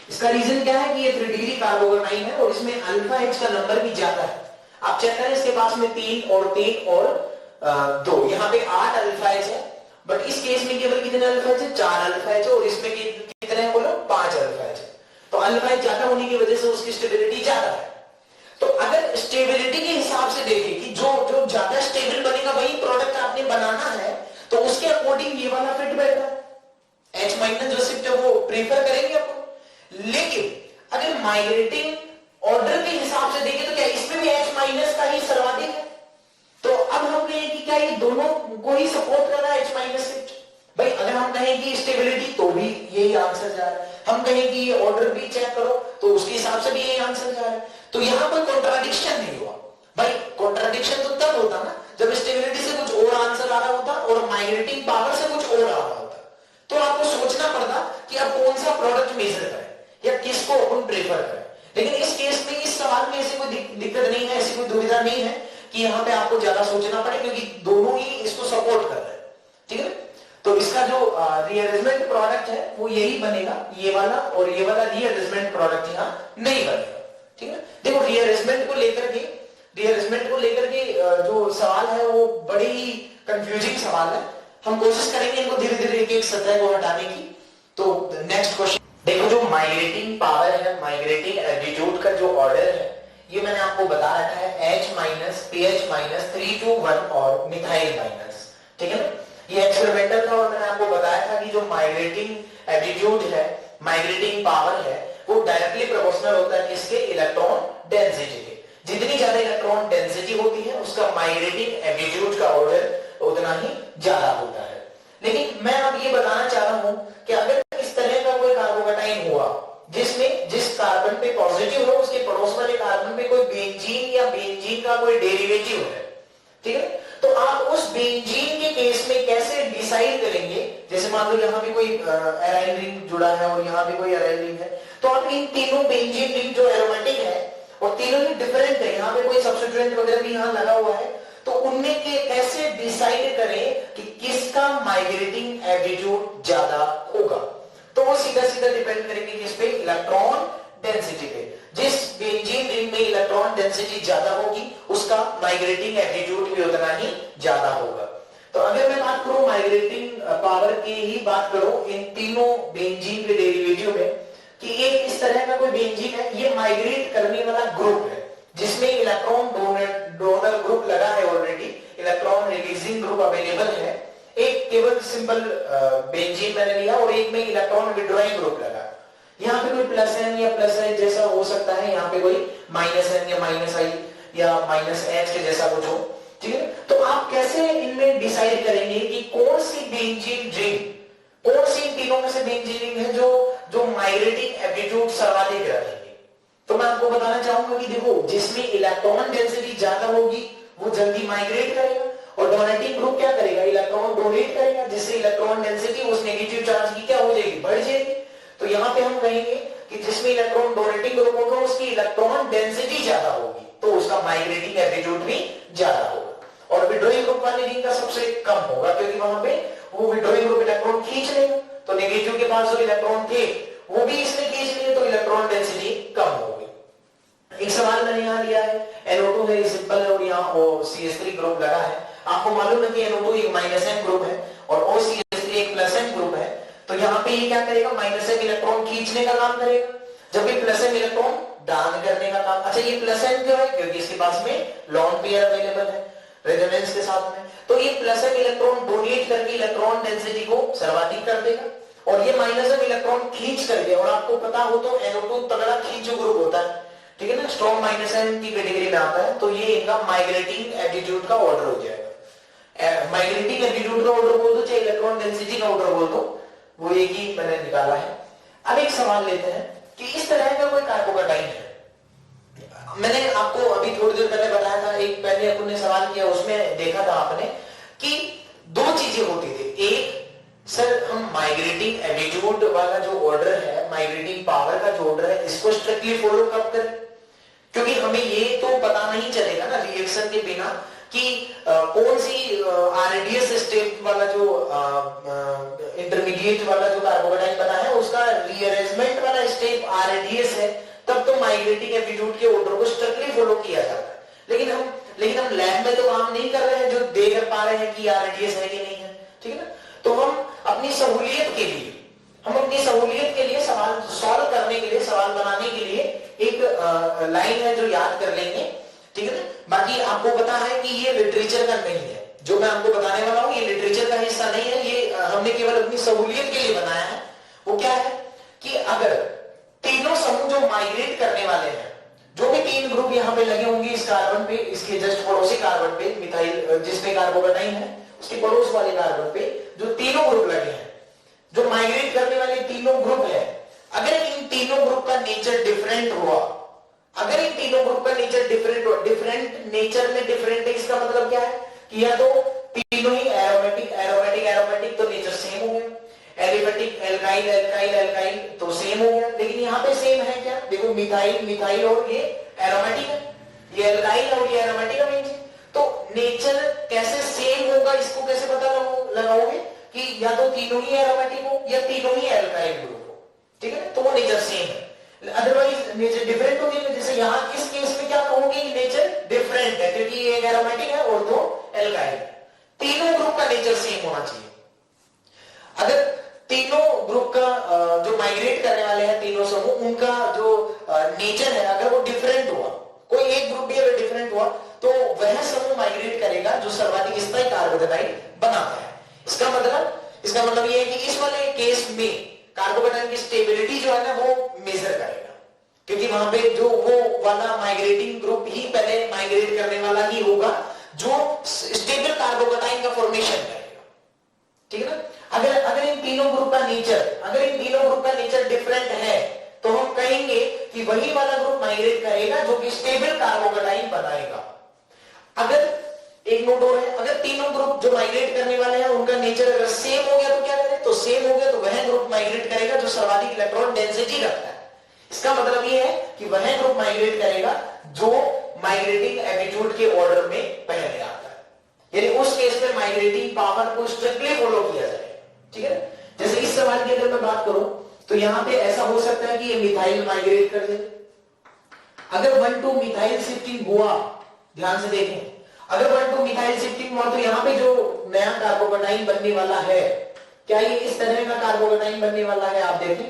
इसका रीजन क्या है कि ये 3 डिग्री कार्बोकेटाइन है और इसमें अल्फा H का नंबर भी ज्यादा है। आप चेक करें इसके पास में 3 और 3 और 2, यहाँ पे 8 अल्फा H है, बट इस केस में केवल कितने अल्फा H है, 4 अल्फा H है, और इसमें कितने हैं बोलो 5 अल्फा H है। तो अल्फा H ज्यादा होने की वजह से उसकी स्टेबिलिटी ज्यादा है। तो अगर स्टेबिलिटी के हिसाब से देखें कि जो ज्यादा स्टेबल बनेगा वही प्रोडक्ट आपने बनाना है तो उसके अकॉर्डिंग ये वाला फिट बैठ रहा है, H माइनस जो शिफ्ट है वो प्रेफर करेंगे आपको। लेकिन अगर माइग्रेटिंग ऑर्डर के हिसाब से देखें तो क्या इसमें भी H माइनस का ही सर्वाधिक है। तो अब हम कहें कि क्या ये दोनों को ही सपोर्ट कर रहा है H माइनस शिफ्ट। भाई अगर हम कहें कि स्टेबिलिटी तो भी यही आंसर जा रहा है, हम कहें कि ये ऑर्डर भी चेक करो तो उसके हिसाब से भी यही आंसर जा रहा है। तो यहां पर कॉन्ट्राडिक्शन नहीं हुआ। भाई कॉन्ट्राडिक्शन तो तब होता ना जब स्टेबिलिटी से कुछ और आंसर आ रहा होता और माइग्रेटिंग पावर से कुछ और आ रहा होता, तो आपको सोचना पड़ता कि आप कौन सा प्रोडक्ट मेजर करें या किसको अपन प्रेफर करें। लेकिन इस केस में इस सवाल में ऐसी कोई दिक्कत नहीं है, ऐसी कोई दुविधा नहीं है कि यहाँ पे आपको ज्यादा सोचना पड़े, क्योंकि दोनों ही इसको सपोर्ट कर रहे हैं, ठीक है। तो इसका जो रीअरेंजमेंट प्रोडक्ट है वो यही बनेगा, ये वाला, और ये वाला रीअरेंजमेंट प्रोडक्ट यहाँ नहीं बनेगा, ठीक है। देखो रीअरेंजमेंट को लेकर के जो सवाल है वो बड़ी ही कंफ्यूजिंग सवाल है। हम कोशिश करेंगे इनको धीरे धीरे एक एक सतह को हटाने की। तो नेक्स्ट क्वेश्चन देखो, जो माइग्रेटिंग पावर है, माइग्रेटिंग एप्टीट्यूड का जो ऑर्डर है ये मैंने आपको बता रखा है H minus PH minus 3 to 1 और मिथाइल माइनस, ठीक है ना। ये एक्सपेरिमेंटल था और मैंने आपको बताया था कि जो माइग्रेटिंग एप्टीट्यूड है, माइग्रेटिंग पावर है, वो डायरेक्टली प्रोपोर्शनल होता है किसके, इलेक्ट्रॉन डेंसिटी के। जितनी ज्यादा इलेक्ट्रॉन डेंसिटी होती है उसका माइग्रेटिंग एप्टीट्यूड का ऑर्डर उतना ही ज्यादा होता है। लेकिन मैं अब ये बताना चाह रहा हूं कि अगर इस तरह का कोई कार्बोकेटाइन हुआ जिसमें जिस कार्बन पे पॉजिटिव हो उसके पड़ोस वाले कार्बन पे कोई बेंजीन या बेंजीन का कोई डेरिवेटिव है, ठीक है, तो आप उस बेंजीन के केस में कैसे डिसाइड करेंगे, जैसे मान लो यहाँ पे कोई एराइल रिंग जुड़ा है और यहाँ पे कोई एराइल रिंग है, तो आप इन तीनों बेंजीन रिंग जो एरोमेटिक है और तीनों ही डिफरेंट है, यहाँ पे कोई सब्स्टिट्यूएंट वगैरह भी यहाँ लगा हुआ है, तो उनमें के कैसे डिसाइड करें कि किसका माइग्रेटिंग एटीट्यूड ज्यादा होगा, तो वो सीधा सीधा डिपेंड करेंगे किस पे, इलेक्ट्रॉन डेंसिटी पे। जिस बेंजीन रिंग में इलेक्ट्रॉन डेंसिटी ज्यादा होगी उसका माइग्रेटिंग एटीट्यूड भी उतना ही ज्यादा होगा। तो अगर मैं बात करूं माइग्रेटिंग पावर की ही बात करूं इन तीनों बेंजीन के डेरिवेटिव में, कि एक इस तरह का कोई बेंजीन है, ये माइग्रेट करने वाला ग्रुप है जिसमें इलेक्ट्रॉन डोनर ग्रुप लगा है already, electron releasing group available है, एक केवल सिंपल बेंजीन मैंने लिया और एक में इलेक्ट्रॉन विड्रॉइंग ग्रुप लगा, यहाँ पे कोई प्लस एन या प्लस एच जैसा हो सकता है, यहाँ पे कोई माइनस एन या माइनस आई या माइनस एच के जैसा कुछ हो, ठीक है। तो आप कैसे इनमें डिसाइड करेंगे कि कौन सी बेंजीन रिंग, कौन सी इन तीनों में से बेंजीन रिंग है जो माइग्रेटिंग एप्टीट्यूड सर्वाधिक रखेंगे। तो मैं आपको बताना चाहूंगा कि देखो जिसमें इलेक्ट्रॉन डेंसिटी ज्यादा होगी वो जल्दी माइग्रेट करेगा और डोनेटिंग ग्रुप क्या करेगा, इलेक्ट्रॉन डोनेट करेगा, जिससे इलेक्ट्रॉन डेंसिटी उस नेगेटिव चार्ज की क्या हो जाएगी, बढ़ जाएगी। तो यहाँ पे हम कहेंगे कि जिसमें इलेक्ट्रॉन डोनेटिंग ग्रुप होगा उसकी इलेक्ट्रॉन डेंसिटी ज्यादा होगी तो उसका माइग्रेटिंग एटीट्यूड भी ज्यादा होगा, और विड्रॉइंग ग्रुप वाली रिंग का सबसे कम होगा क्योंकि वहां पे वो विड्रॉइंग ग्रुप इलेक्ट्रॉन खींच लेगा, तो नेगेटिव के पास जो इलेक्ट्रॉन थे वो भी इसने खींच लिए, तो इलेक्ट्रॉन डेंसिटी कम होगी। एक सवाल मैंने यहाँ लिया है, NO2 है, सिंपल है और यहाँ OCH3 ग्रुप लगा है। आपको मालूम है कि NO2 एक माइनस एन ग्रुप है और OCH3 एक प्लस एन ग्रुप है, तो यहाँ पे ये क्या करेगा, माइनस एन इलेक्ट्रॉन खींचने का काम करेगा, जबकि प्लस एन इलेक्ट्रॉन दान करने का काम। अच्छा, ये प्लस एन क्यों है, क्योंकि इसके पास में लॉन्ग पेयर अवेलेबल है रेजोनेंस के साथ में, तो ये प्लस एन इलेक्ट्रॉन डोनेट करके इलेक्ट्रॉन डेंसिटी को सर्वाधिक कर देगा और ये माइनस एन इलेक्ट्रॉन खींच करके, और आपको पता हो तो NO2 तगड़ा खींचो ग्रुप होता है, ठीक है ना, स्ट्रॉन्ग माइनस एन की कैटेगरी में आता है, तो ये इनका माइग्रेटिंग एटीट्यूड का ऑर्डर हो जाएगा। माइग्रेटिंग एटीट्यूड का ऑर्डर बोल दो चाहे इलेक्ट्रॉन डेंसिटी का ऑर्डर बोल दो, वो एक ही मैंने निकाला है। अब एक सवाल लेते हैं कि इस तरह का कोई कार्बोकेटाइन है, मैंने आपको अभी थोड़ी देर पहले बताया था, एक पहले अपन ने सवाल किया उसमें देखा था आपने कि दो चीजें होती थी, एक सर हम माइग्रेटिंग एटीट्यूड वाला जो ऑर्डर है, माइग्रेटिंग पावर का जो ऑर्डर है, इसको स्ट्रिक्टली फॉलो कब करें, क्योंकि हमें ये तो पता नहीं चलेगा ना रिएक्शन के बिना कि कौन सी आरडीएस स्टेप वाला जो इंटरमीडिएट वाला जो कार्बोकेटाइन बना है उसका रीअरेंजमेंट वाला स्टेप आरडीएस है, तब तो माइग्रेटिंग एटीट्यूड के ऑर्डर को स्ट्रिक्टली फॉलो किया जाता है। लेकिन हम लैब में तो काम नहीं कर रहे हैं जो देख पा रहे हैं कि आरडीएस है कि नहीं है, ठीक है ना, तो हम अपनी सहूलियत के लिए सवाल सॉल्व करने के लिए, सवाल बनाने के लिए एक लाइन है जो याद कर लेंगे, ठीक है ना। बाकी आपको पता है कि ये लिटरेचर का नहीं है, जो मैं आपको बताने वाला हूं ये लिटरेचर का हिस्सा नहीं है, ये हमने केवल अपनी सहूलियत के लिए बनाया है। वो क्या है कि अगर तीनों समूह जो माइग्रेट करने वाले हैं, जो भी तीन ग्रुप यहाँ पे लगे होंगे इस कार्बन पे, इसके जस्ट पड़ोसी कार्बन पे, मिथाइल जिसमें कार्बोकेटाइन है उसके पड़ोस वाले कार्बन पे जो तीनों ग्रुप लगे हैं, जो माइग्रेट करने वाले तीनों ग्रुप है, अगर इन तीनों ग्रुप का नेचर डिफरेंट हुआ, अगर इन तीनों ग्रुप का नेचर डिफरेंट नेचर में डिफरेंट है, इसका मतलब क्या है कि या तो तीनों ही एरोमेटिक तो नेचर सेम हो गया, एलिफेटिक एल्काइल तो सेम हो गया, लेकिन यहाँ पे सेम है क्या, देखो मिथाइल और ये एरोमेटिक है, ये एल्काइल और ये एरोमेटिक है, तो नेचर कैसे सेम होगा इसको कैसे पता लगाओगे कि या तो तीनों ही एरोमेटिक हो या तीनों ही एल्काइल ग्रुप हो, ठीक है, तो वो नेचर सेम है। अदरवाइज नेचर डिफरेंट होगी, जैसे यहाँ इस केस में क्या कहोगे कि नेचर डिफरेंट है क्योंकि ये एक एरोमेटिक है और दो एल्काइल, तीनों ग्रुप का नेचर सेम होना चाहिए। अगर तीनों ग्रुप का जो माइग्रेट करने वाले हैं तीनों समूह, उनका जो नेचर है अगर वो डिफरेंट हुआ, कोई एक ग्रुप भी अगर डिफरेंट हुआ तो वह समूह माइग्रेट करेगा जो सर्वाधिक स्थायी कार्बोकेटाइन बनाता है। इसका मतलब ये है कि इस वाले केस में कार्बोकेटाइन की स्टेबिलिटी जो है ना वो मेजर करेगा, क्योंकि वहां पे जो वो वाला माइग्रेटिंग ग्रुप ही पहले माइग्रेट करने वाला ही होगा जो स्टेबल कार्बोकेटाइन का फॉर्मेशन करेगा, ठीक है ना। अगर अगर इन तीनों ग्रुप का नेचर डिफरेंट है तो हम कहेंगे कि वही वाला ग्रुप माइग्रेट करेगा जो कि स्टेबल कार्बोकेटाइन बनाएगा। अगर एक नोट और है, अगर तीनों ग्रुप जो माइग्रेट करने वाले हैं उनका नेचर अगर सेम हो गया तो क्या करें, तो सेम हो गया तो वह ग्रुप माइग्रेट करेगा जो सर्वाधिक इलेक्ट्रॉन डेंसिटी रखता है। इसका मतलब ये है कि वह ग्रुप माइग्रेट करेगा जो माइग्रेटिंग एटीट्यूड के ऑर्डर में पहले आता है, यानी उस केस में माइग्रेटिंग पावर को स्ट्रिक्टली फॉलो किया जाए। ठीक है, जैसे इस सवाल की अगर मैं बात करूं तो यहां पे ऐसा हो सकता है कि ये मिथाइल माइग्रेट कर दे। अगर 1,2 मिथाइल शिफ्टिंग हुआ, ध्यान से देखें, अगर 1,2 मिथाइल शिफ्टिंग हुआ तो यहां पे जो नया कार्बोकेटाइन बनने वाला है, क्या ये इस तरह का कार्बोकेटाइन बनने वाला है? आप देखें,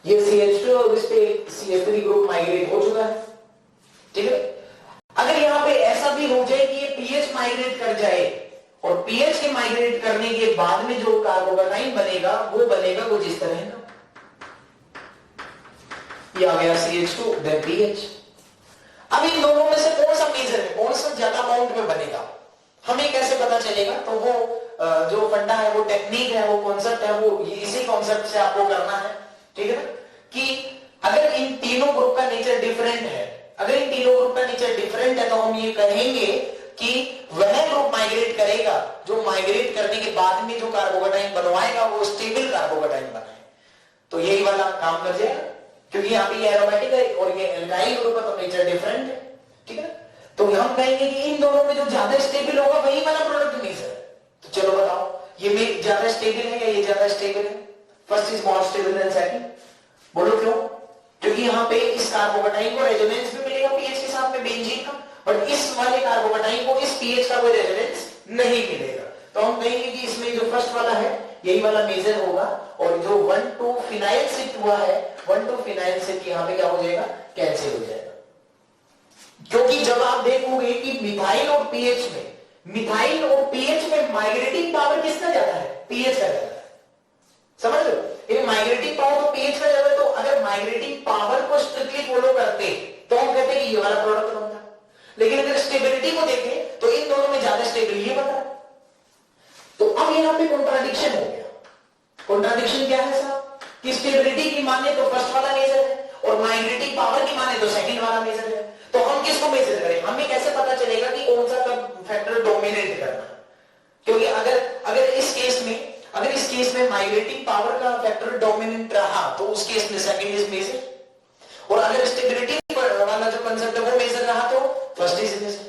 ये CH2 और इस पे CH3 ग्रुप माइग्रेट हो चुका है। ठीक है, अगर यहां पे ऐसा भी हो जाए कि ये पीएच माइग्रेट कर जाए और पीएच के माइग्रेट करने के बाद में जो कार्बोकेटाइन बनेगा वो बनेगा कुछ इस तरह का, ये आ गया CH2 देन पीएच। अब इन दोनों में से कौन सा मेजर है, कौन सा ज्यादा अमाउंट में बनेगा, हमें कैसे पता चलेगा? तो वो जो फंडा है, वो टेक्निक है, वो कॉन्सेप्ट है, वो इसी कॉन्सेप्ट से आपको करना है। ठीक है ना, कि अगर इन तीनों ग्रुप का नेचर डिफरेंट है, अगर इन तीनों ग्रुप का नेचर डिफरेंट है तो हम ये कहेंगे कि वह ग्रुप माइग्रेट करेगा जो माइग्रेट करने के बाद में जो कार्बोकेटाइन बनवाएगा वो स्टेबल कार्बोकेटाइन बनाए। तो यही वाला काम कर जाएगा, क्योंकि यहाँ पे ये एरोमेटिक है और ये एल्काइल ग्रुप का तो नेचर डिफरेंट है। ठीक है, तो हम कहेंगे कि इन दोनों में जो ज्यादा स्टेबल होगा वही वाला प्रोडक्ट मेजर है। तो चलो बताओ, ये में ज्यादा स्टेबल है या ये ज्यादा स्टेबल है? First is more stable then second. बोलो क्यों? क्योंकि यहाँ पे इस कार्बोकेटाइन को रेजोनेंस भी मिलेगा पीएच के साथ में बेंजीन का, बट इस वाले कार्बोकेटाइन को इस पीएच का कोई रेजोनेंस नहीं मिलेगा। तो हम कहेंगे कि इसमें जो फर्स्ट वाला है यही वाला मेजर होगा, और जो 1,2 फिनाइल शिफ्ट हुआ है, 1,2 फिनाइल शिफ्ट यहाँ पे क्या हो जाएगा, कैंसिल हो जाएगा। क्योंकि जब आप देखोगे कि मिथाइल और पीएच में माइग्रेटिंग पावर किसका ज्यादा है? पीएच का ज्यादा है। समझ लो, ये माइग्रेटिंग पावर तो पीएच का ज्यादा है। तो अगर माइग्रेटिंग पावर को स्ट्रिक्टली फॉलो करते तो हम कहते हैं कि ये वाला प्रोडक्ट बनता, लेकिन अगर स्टेबिलिटी को देखें तो इन दोनों में ज्यादा स्टेबल ये बना। तो अब यहां पे कॉन्ट्राडिक्शन हो गया। कॉन्ट्राडिक्शन क्या है साहब? कि स्टेबिलिटी की माने तो फर्स्ट वाला मेजर है और माइग्रेटिंग पावर की माने तो सेकंड वाला मेजर है। तो हम किसको मेजर करें? हमें कैसे पता चलेगा कि कौन सा कब फैक्टर डोमिनेट करना? क्योंकि अगर इस केस में माइग्रेटिंग पावर का फैक्टर डोमिनेंट रहा तो उस केस में सेकंड इज मेजर, और अगर स्टेबिलिटी वाला जो कांसेप्ट है वो मेजर रहा तो फर्स्ट इज मेजर।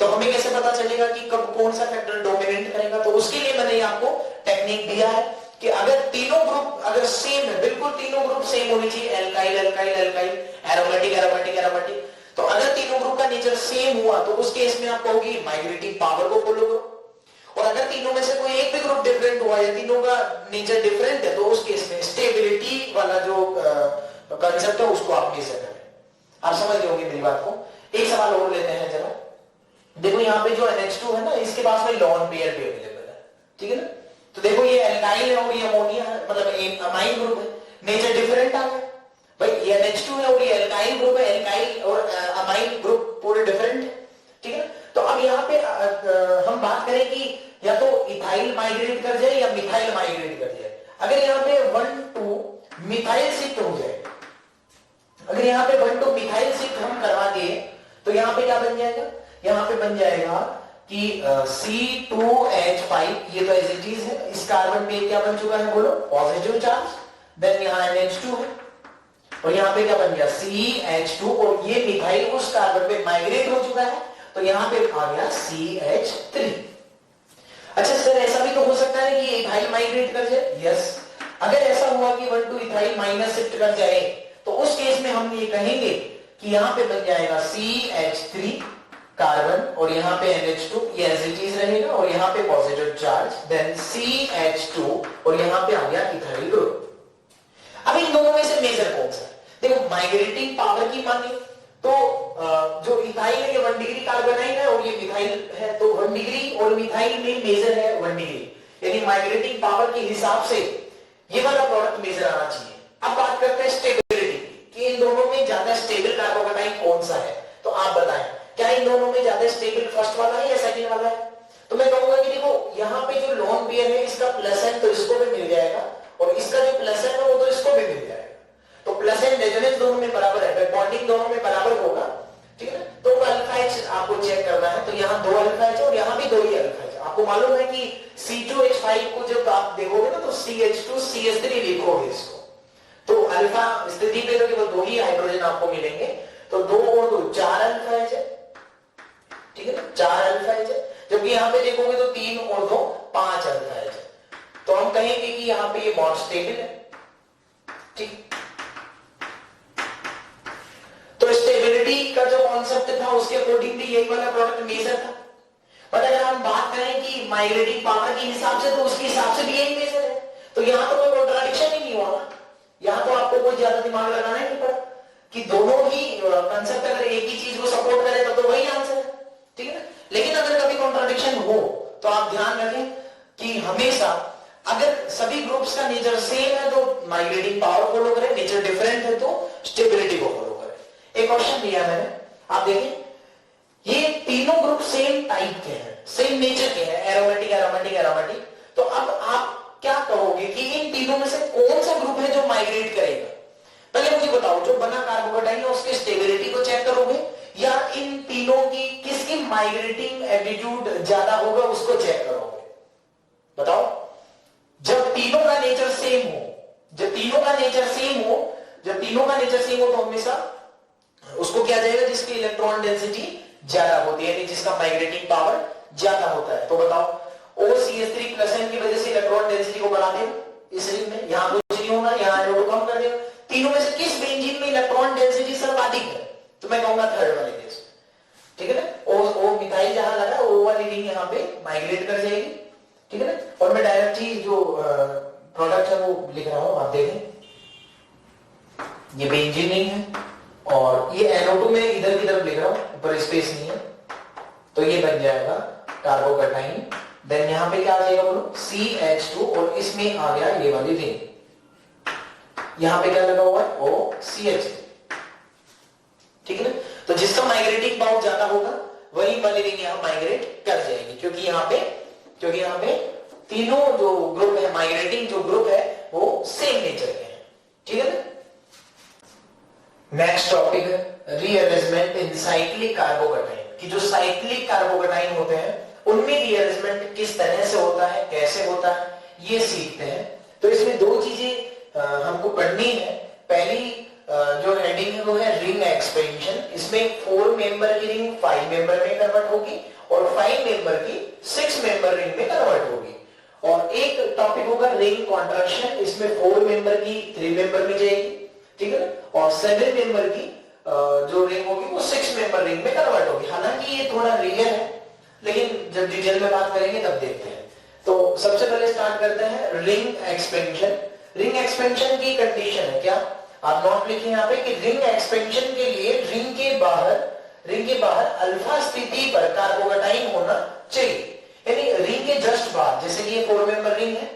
तो हमें कैसे पता चलेगा कि कब कौन सा फैक्टर डोमिनेट करेगा? तो उसके लिए मैंने आपको टेक्निक दिया है कि अगर तीनों ग्रुप अगर सेम है, बिल्कुल तीनों ग्रुप सेम होने चाहिए, alkyl alkyl alkyl, aromatic aromatic aromatic. तो अगर तीनों ग्रुप का नेचर सेम हुआ तो उस केस में आप कहोगे माइग्रेटिंग पावर को फॉलो करो, और अगर तीनों में से कोई एक भी ग्रुप डिफरेंट हुआ या तीनों का नेचर डिफरेंट है तो उस केस में स्टेबिलिटी वाला जो कांसेप्ट है उसको आप मेजर करें। आप समझ गए होंगे मेरी बात को। एक सवाल और लेते हैं जरा। देखो यहाँ पे जो NH2 है ना, इसके पास में लॉन पेयर भी अवेलेबल है। ठीक है ना, तो देखो ये एल्काइल है और ये अमोनिया है, मतलब अमाइन ग्रुप है, नेचर डिफरेंट आ गया भाई। ये NH2 है और ये एल्काइल ग्रुप है, एल्काइल और अमाइन ग्रुप पूरे डिफरेंट है। ठीक है, तो अब यहाँ पे हम बात करें कि या तो इथाइल माइग्रेट कर जाए या मिथाइल माइग्रेट कर जाए। अगर यहाँ पे 1,2 मिथाइल शिफ्ट हो जाए, अगर यहाँ पे 1,2 मिथाइल शिफ्ट हम करवा दिए तो यहाँ पे क्या बन जाएगा? यहाँ पे बन जाएगा कि C2H5, ये तो एज इट इज है। इस कार्बन पे क्या बन चुका है बोलो? Positive charge. देन यहाँ NH2 है और यहाँ पे क्या बन गया? CH2, और ये मिथाइल उस कार्बन पे माइग्रेट हो चुका है तो यहाँ पे आ गया CH3। अच्छा सर, ऐसा भी तो हो सकता है कि इथाइल माइग्रेट कर जाए? यस, अगर ऐसा हुआ कि 1,2 इथाइल माइनस शिफ्ट कर जाए तो उस केस में हम ये कहेंगे कि यहाँ पे बन जाएगा CH3 कार्बन और यहाँ पे NH2, ये एज इट इज रहेगा और यहाँ पे पॉजिटिव चार्ज, देन CH2 और यहाँ पे आ गया इथाइल ग्रुप। अब इन दोनों में से मेजर कौन सा है? देखो माइग्रेटिंग पावर की माने तो जो इथाइल है ये 1 डिग्री कार्बोनाइल है और ये मिथाइल है, तो 1 डिग्री और मिथाइल में मेजर है 1 डिग्री, यानी माइग्रेटिंग पावर के हिसाब से ये वाला प्रोडक्ट मेजर आना चाहिए। अब बात करते हैं स्टेबिलिटी कि इन दोनों में ज्यादा स्टेबल कार्बोकेटाइन कौन सा है? तो आप बताएं, क्या इन दोनों में ज्यादा स्टेबल फर्स्ट वाला है या सेकंड वाला है? तो मैं कहूंगा कि देखो यहाँ पे जो लॉन क्लियर है, इसका प्लस एन तो इसको भी मिल जाएगा और इसका जो प्लस एन है वो तो इसको भी मिल जाएगा। तो प्लस एन रेजोनेंस दोनों में बराबर है, बॉन्डिंग दोनों में बराबर होगा, ठीक है ना। तो अल्फा एच आपको चेक करना है, तो यहाँ 2 अल्फा एच और यहाँ भी 2 ही अल्फा एच। आपको मालूम है कि C2H5 को जब आप देखोगे ना तो CH2CH3 लिखोगे इसको, तो अल्फा स्थिति पे तो केवल 2 ही हाइड्रोजन आपको मिलेंगे, तो 2 और 2 4 अल्फा एच है, ठीक है ना, 4 अल्फा एच है। जबकि यहाँ पे देखोगे तो 3 और 2 5 अल्फा एच है। तो हम कहेंगे कि यहाँ पे ये बॉन्ड स्टेबल है, ठीक। तो स्टेबिलिटी का जो कॉन्सेप्ट था उसके अकॉर्डिंग भी यही वाला प्रोडक्ट मेजर था। बट अगर हम बात करें कि माइग्रेटिंग पावर के हिसाब से, तो उसके हिसाब से भी यही मेजर है। तो यहां तो कोई कॉन्ट्राडिक्शन ही नहीं हुआ, यहां तो आपको कोई ज्यादा दिमाग लगाना ही नहीं पड़ा कि दोनों ही कंसेप्ट अगर एक ही चीज को सपोर्ट करे तो वही आंसर है, ठीक है ना। लेकिन अगर कभी कॉन्ट्राडिक्शन हो तो आप ध्यान रखें कि हमेशा अगर सभी ग्रुप्स का नेचर सेम है तो माइग्रेटिंग पावर फॉलो करें, नेचर डिफरेंट है तो स्टेबिलिटी को फॉलो करें। एक क्वेश्चन दिया मैंने, आप देखें, ये तीनों ग्रुप सेम टाइप के हैं, सेम नेचर के हैं, एरोमेटिक एरोमेटिक एरोमेटिक। तो अब आप क्या कहोगे कि इन तीनों में से कौन सा ग्रुप है जो माइग्रेट करेगा? पहले मुझे बताओ, जो बना कार्बोकेटाइन है उसकी स्टेबिलिटी को चेक करोगे या इन तीनों की किसकी माइग्रेटिंग एप्टीट्यूड ज्यादा होगा उसको चेक करोगे? बताओ। जब तीनों का नेचर सेम हो, जब तीनों का नेचर सेम हो, जब तीनों का नेचर सेम हो तो हमेशा उसको क्या जाएगा जिसकी इलेक्ट्रॉन डेंसिटी ज्यादा होती है, जिसका माइग्रेटिंग पावर ज्यादा होता है। तो बताओ, OCH3 प्लस एन की वजह से इलेक्ट्रॉन डेंसिटी को बढ़ा देगा इस रिंग में, यहां कुछ नहीं होगा, यहां एनओ कम कर देगा। तीनों में से किस बेंजीन में इलेक्ट्रॉन डेंसिटी सर्वाधिक है? तो मैं कहूंगा थर्ड वाले केस, ठीक है ना। ओ मिथाइल जहां लगा वो वाली रिंग यहां पे माइग्रेट कर जाएगी, ठीक है ना। और मैं डायरेक्ट ही जो प्रोडक्ट है वो लिख रहा हूं, आप देखें, ये बेंजीन रिंग है और ये NO2 में इधर की तरफ लिख रहा हूं, ऊपर स्पेस नहीं है, तो ये बन जाएगा कार्बोकेटाइन। देन यहां पे क्या आ जाएगा बोलो, CH2 और इसमें आ गया ये वाली रिंग, यहां पे क्या लगा हुआ है, OCH, ठीक है ना। तो जिसका माइग्रेटिंग पावर ज्यादा होगा वही वाली रिंग यहां माइग्रेट कर जाएगी, क्योंकि यहां पे तीनों जो ग्रुप है, माइग्रेटिंग जो ग्रुप है वो सेम नेचर के हैं, ठीक है ना। नेक्स्ट टॉपिक है रीअरेंजमेंट इन साइक्लिक कार्बोकेटाइन, कि जो साइक्लिक कार्बोकेटाइन होते हैं उनमें रीअरेंजमेंट किस तरह से होता है, कैसे होता है, ये सीखते हैं। तो इसमें 2 चीजें हमको पढ़नी है। पहली जो हेडिंग है वो है रिंग एक्सपेंशन। इसमें 4 मेंबर की रिंग 5 मेंबर में कन्वर्ट होगी और 5 मेंबर की 6 मेंबर रिंग में कन्वर्ट होगी। और एक टॉपिक होगा रिंग कॉन्ट्रैक्शन, इसमें 4 मेंबर की 3 मेंबर में जाएगी, ठीक है ना। और 7 मेंबर की जो रिंग होगी वो 6 मेंबर रिंग में कन्वर्ट होगी। हालांकि ये थोड़ा रियल है, लेकिन जब डिटेल में बात करेंगे तब देखते हैं। तो सबसे पहले स्टार्ट करते हैं रिंग एक्सपेंशन। रिंग एक्सपेंशन की कंडीशन है क्या, आप नोट लिखें यहाँ पे कि रिंग एक्सपेंशन के लिए रिंग के बाहर अल्फा स्थिति पर कार्बोकेटाइन होना चाहिए। यानी रिंग के जस्ट बाहर, जैसे कि ये 4 मेंबर रिंग है,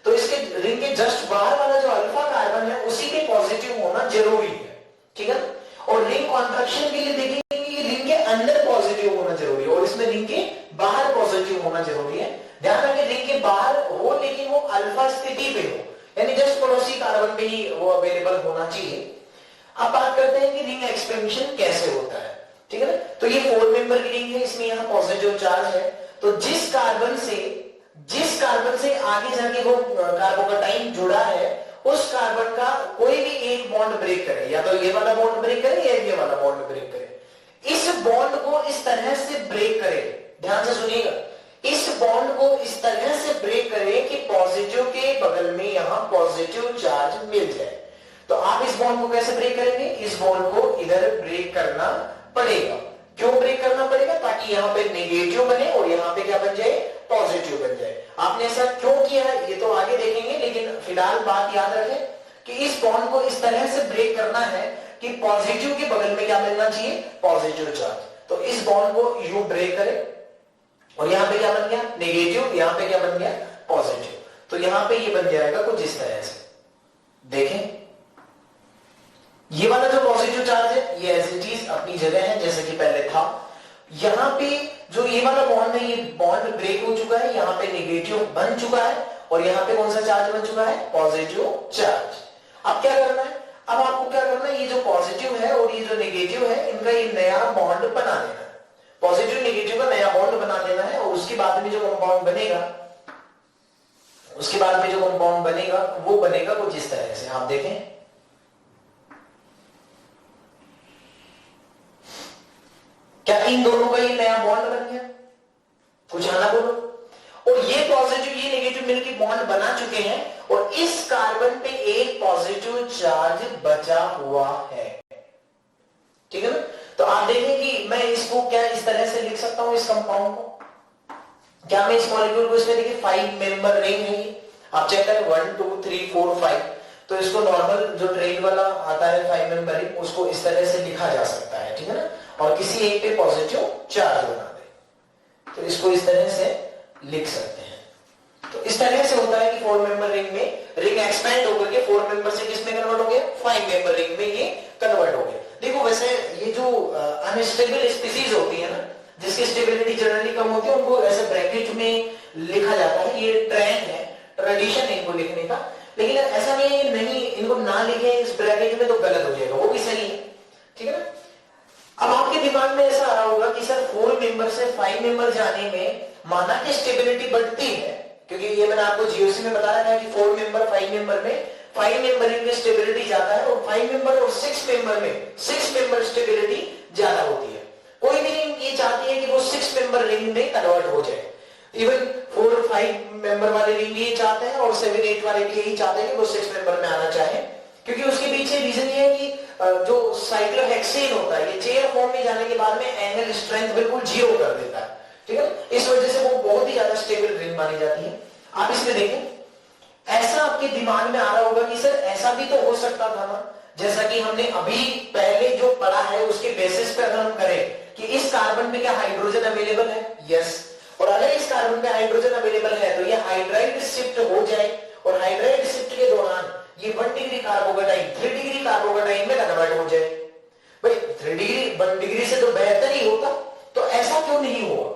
तो इसके रिंग के जस्ट बाहर वाला जो अल्फा कार्बन है उसी पे पॉजिटिव होना जरूरी है, ठीक है। और रिंग कॉन्ट्रैक्शन के लिए देखेंगे कि रिंग के अंदर पॉजिटिव होना जरूरी है और इसमें रिंग के बाहर पॉजिटिव होना जरूरी है। ध्यान रखें रिंग के बाहर हो लेकिन वो अल्फा स्थिति पे हो, यानी जस्ट पड़ोसी कार्बन पे ही वो अवेलेबल होना चाहिए। अब बात करते हैं कि रिंग एक्सपेंशन कैसे होता है, ठीक है ना। तो ये 4 मेंबर की रिंग है, इसमें यहाँ पॉजिटिव चार्ज है, तो जिस कार्बन से आगे जाके वो कार्बोकेटाइन जुड़ा है उस कार्बन का कोई भी एक बॉन्ड ब्रेक करे, या तो ये वाला बॉन्ड ब्रेक करे या ये वाला बॉन्ड ब्रेक करे। इस बॉन्ड को इस तरह से ब्रेक करे, ध्यान से सुनिएगा, इस बॉन्ड को इस तरह से ब्रेक करे कि पॉजिटिव के बगल में यहां पॉजिटिव चार्ज मिल जाए। तो आप इस बॉन्ड को कैसे ब्रेक करेंगे, इस बॉन्ड को इधर ब्रेक करना पड़ेगा। क्यों ब्रेक करना पड़ेगा? ताकि यहां पे नेगेटिव बने और यहां पे क्या बन जाए, पॉजिटिव बन जाए। आपने ऐसा क्यों किया है ये तो आगे देखेंगे, लेकिन फिलहाल बात याद रखें कि इस बॉन्ड को इस तरह से ब्रेक करना है कि पॉजिटिव के बगल में क्या मिलना चाहिए, पॉजिटिव चार्ज। तो इस बॉन्ड को यूं ब्रेक करें और यहां पे क्या बन गया, नेगेटिव, यहां पे क्या बन गया, पॉजिटिव। तो यहां पे ये बन जाएगा कुछ इस तरह से, देखें ये वाला जो पॉजिटिव चार्ज है ये एज इट इज अपनी जगह है जैसे कि पहले था। यहां पे जो ये वाला बॉन्ड है, ये बॉन्ड ब्रेक हो चुका है, यहाँ पे नेगेटिव बन चुका है और यहाँ पे कौन सा चार्ज बन चुका है, पॉजिटिव चार्ज। अब क्या करना है, अब आपको क्या करना है, ये जो पॉजिटिव है और ये जो नेगेटिव है, इनका ये नया बॉन्ड बना देना है। पॉजिटिव नेगेटिव का नया बॉन्ड बना देना है और उसके बाद में जो कंपाउंड बनेगा, उसके बाद में जो कंपाउंड बनेगा वो बनेगा कुछ इस तरह से। आप देखें, क्या इन दोनों का ये नया बॉन्ड बन गया, कुछ आना बोलो। और ये पॉजिटिव ये नेगेटिव मिलकर बॉन्ड बना चुके हैं और इस कार्बन पे एक पॉजिटिव चार्ज बचा हुआ है, ठीक है ना। तो आप देखें कि मैं इसको क्या इस तरह से लिख सकता हूं, इस कंपाउंड को, क्या मैं इस मॉलिक्यूल को इसमें देखिए 5 मेंबर रिंग है, आप चेक करें 1 2 3 4 5, तो इसको नॉर्मल जो ट्रेन वाला आता है 5 मेंबर रिंग, उसको इस तरह से लिखा जा सकता है, ठीक है ना। और किसी एक पे पॉजिटिव चार्ज बना दे, तो इसको इस तरह से लिख सकते हैं। तो इस तरह से होता है कि 4 मेंबर रिंग में रिंग एक्सपेंड होकर के 4 मेंबर से किस में कन्वर्ट हो गया, 5 मेंबर रिंग में ये कन्वर्ट हो गया। देखो वैसे ये जो अनस्टेबल स्पीसीज होती है ना, जिसकी स्टेबिलिटी जनरली कम होती है, उनको ऐसे ब्रैकेट में लिखा जाता है, ये ट्रेंड है, ट्रेडिशन है इनको लिखने का। लेकिन ऐसा नहीं है, नहीं इनको ना लिखे इस ब्रैकेट में तो गलत हो जाएगा, वो भी सही है, ठीक है ना। अब आपके दिमाग में ऐसा आ रहा होगा कि सर 4 मेंबर से 5 मेंबर जाने में माना कि स्टेबिलिटी बढ़ती है, क्योंकि ये मैंने आपको जीओसी में बताया था कि 4 मेंबर 5 मेंबर में 5 मेंबर में स्टेबिलिटी ज्यादा है और 5 मेंबर और 6 मेंबर में 6 मेंबर स्टेबिलिटी ज्यादा होती है। कोई भी रिंग ये चाहती है कि वो 6 मेंबर रिंग में कन्वर्ट हो जाए। इवन 4 5 मेंबर वाले रिंग ये चाहते हैं और 7 8 वाले भी यही चाहते हैं कि वो 6 मेंबर में आना चाहे, क्योंकि उसके पीछे रीजन ये है कि जो साइक्लोहेक्सेन होता है, ये चेयर फॉर्म में जाने के बाद में एंगल स्ट्रेंथ बिल्कुल 0 कर देता है, ठीक है। इस वजह से वो बहुत ही ज्यादा स्टेबल रिंग मानी जाती है। आप इसमें देखें, ऐसा आपके दिमाग में आ रहा होगा कि सर ऐसा भी तो हो सकता था ना, जैसा कि हमने अभी पहले जो पढ़ा है उसके बेसिस पे अगर हम करें कि इस कार्बन में क्या हाइड्रोजन अवेलेबल है, यस, और अगर इस कार्बन में हाइड्रोजन अवेलेबल है तो ये हाइड्राइड शिफ्ट हो जाए और हाइड्राइड शिफ्ट के दौरान ये 1 डिग्री कार्बोकेटाइन 3 डिग्री कार्बोकेटाइन में कन्वर्ट हो जाए। भाई 3 डिग्री 1 डिग्री से तो बेहतर ही होता, तो ऐसा क्यों नहीं हुआ?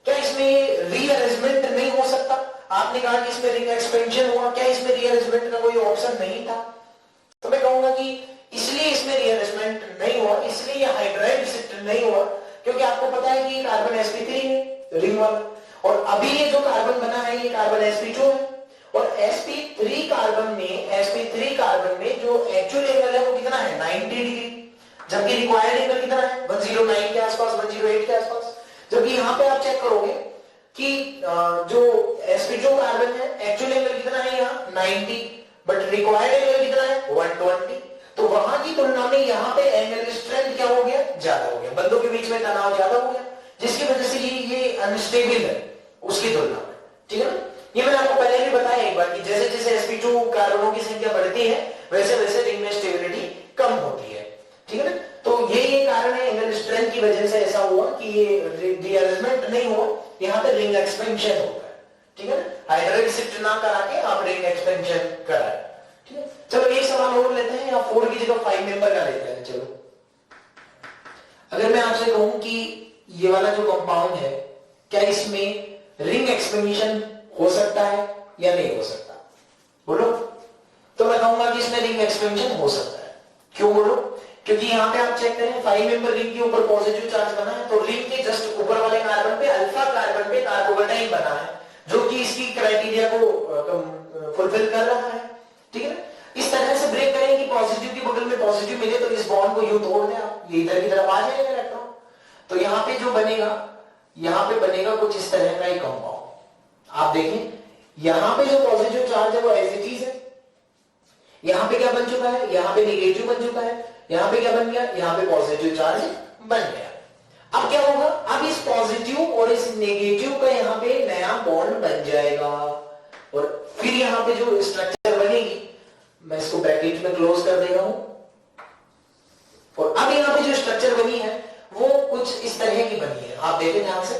क्या इसमें रीअरेंजमेंट नहीं हो सकता? आपने कहा कि इसमें रिंग एक्सपेंशन हुआ, क्या इसमें रीअरेंजमेंट का कोई ऑप्शन नहीं था? तो मैं कहूंगा कि इसलिए इसमें रीअरेंजमेंट नहीं हुआ, इसलिए ये हाइड्राइड शिफ्ट नहीं हुआ, क्योंकि आपको पता है कि कार्बन sp3 है रिंग वाला, और अभी ये जो कार्बन बना है ये कार्बन sp2 है, और sp3 कार्बन में जो एक्चुअल एंगल है वो कितना है, 90 डिग्री, जबकि रिक्वायर्ड एंगल कितना है, 109 के आसपास, 108 के आसपास। जबकि यहाँ पे आप चेक करोगे कि जो sp2 कार्बन है एक्चुअल एंगल कितना है यहाँ 90, बट रिक्वायर्ड एंगल कितना है 120। तो वहां की तुलना में यहाँ पे एंगल स्ट्रेंथ क्या हो गया, ज्यादा हो गया, बंदों के बीच में तनाव ज्यादा हो गया, जिसकी वजह से ये अनस्टेबल है उसकी तुलना में, ठीक है ना। ये मैंने आपको पहले भी बताया एक बार कि जैसे जैसे sp2 कार्बनों की संख्या बढ़ती है वैसे वैसे रिंग में स्टेबिलिटी कम होती है, ठीक है ना। तो ये कारण है, एंगल स्ट्रेंथ की वजह से ऐसा हुआ कि ये रीअरेंजमेंट नहीं हुआ, यहाँ पे रिंग एक्सपेंशन होता है, ठीक है ना। हाइड्राइड शिफ्ट ना करा के आप रिंग एक्सपेंशन कराए, ठीक है। चलो एक सवाल और लेते हैं, या 4 की जगह 5 मेंबर का लेते हैं। चलो अगर मैं आपसे कहूं कि ये वाला जो कंपाउंड है क्या इसमें रिंग एक्सपेंशन हो सकता है या नहीं हो सकता, बोलो। तो मैं कहूंगा कि इसमें रिंग एक्सपेंशन हो सकता है। क्यों बोलो? क्योंकि यहाँ पे आप चेक करें 5 मेंबर रिंग के ऊपर पॉजिटिव चार्ज बना है, तो रिंग के जस्ट ऊपर वाले कार्बन पे अल्फा कार्बन पे कार्बोकेटाइन बना है जो कि इसकी क्राइटेरिया को फुलफिल कर रहा है, ठीक है ना। इस तरह से ब्रेक करें कि पॉजिटिव के बगल में पॉजिटिव मिले तो इस बॉन्ड को यूं तोड़ दें आप, ये इधर की तरफ आ जाएगा इलेक्ट्रॉन। तो यहाँ पे जो बनेगा, यहाँ पे बनेगा कुछ इस तरह का एक कंपाउंड। आप देखें यहाँ पे जो पॉजिटिव चार्ज है वो एज इट इज है, यहाँ पे क्या बन चुका है, यहाँ पे नेगेटिव बन चुका है, यहाँ पे क्या बन गया, यहाँ पे पॉजिटिव चार्ज बन गया। अब क्या होगा, अब इस पॉजिटिव और इस नेगेटिव का यहाँ पे नया बॉन्ड बन जाएगा और फिर यहाँ पे जो स्ट्रक्चर बनेगी, मैं इसको ब्रैकेट में क्लोज कर दे रहा हूं, और अब यहाँ पे जो स्ट्रक्चर बनी है वो कुछ इस तरह की बनी है। आप देखें ध्यान से,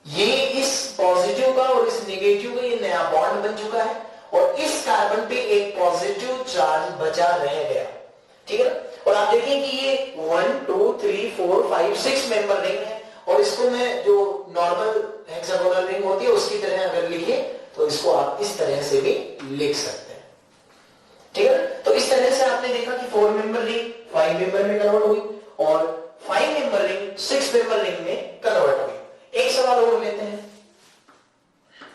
ये इस पॉजिटिव का और इस नेगेटिव का ये नया बॉन्ड बन चुका है और इस कार्बन पे एक पॉजिटिव चार्ज बचा रह गया, ठीक है ना। और आप देखिए कि ये 1 2 3 4 5 6 मेंबर रिंग है और इसको मैं जो नॉर्मल हेक्सागोनल रिंग होती है उसकी तरह अगर लिखे तो इसको आप इस तरह से भी लिख सकते हैं, ठीक है। तो इस तरह से आपने देखा कि 4 मेंबर रिंग 5 मेंबर में कन्वर्ट हुई और 5 मेंबर रिंग 6 मेंबर रिंग में कन्वर्ट हुई। एक सवाल और लेते हैं,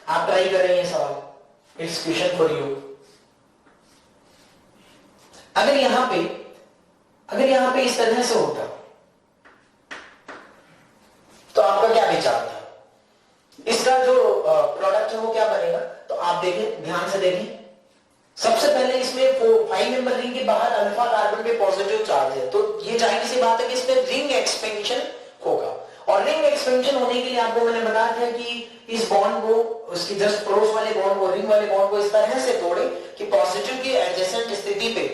आप ट्राई कर रहे हैं सवाल, इट्स क्वेश्चन फॉर यू। अगर यहां पे इस तरह से होता तो आपका क्या विचार था? इसका जो प्रोडक्ट है वो क्या बनेगा? तो आप देखें, ध्यान से देखें। सबसे पहले इसमें 5 मेंबर रिंग के बाहर अल्फा कार्बन पे पॉजिटिव चार्ज है, तो ये जाहिर सी बात है कि इसमें रिंग एक्सपेंशन होगा। और रिंग एक्सपेंशन होने के लिए आपको मैंने बताया था कि इस बॉन्ड को, उसकी जस्ट पड़ोस वाले बॉन्ड को, रिंग वाले बॉन्ड को इस तरह से तोड़े कि पॉजिटिव की एडजेसेंट स्थिति पे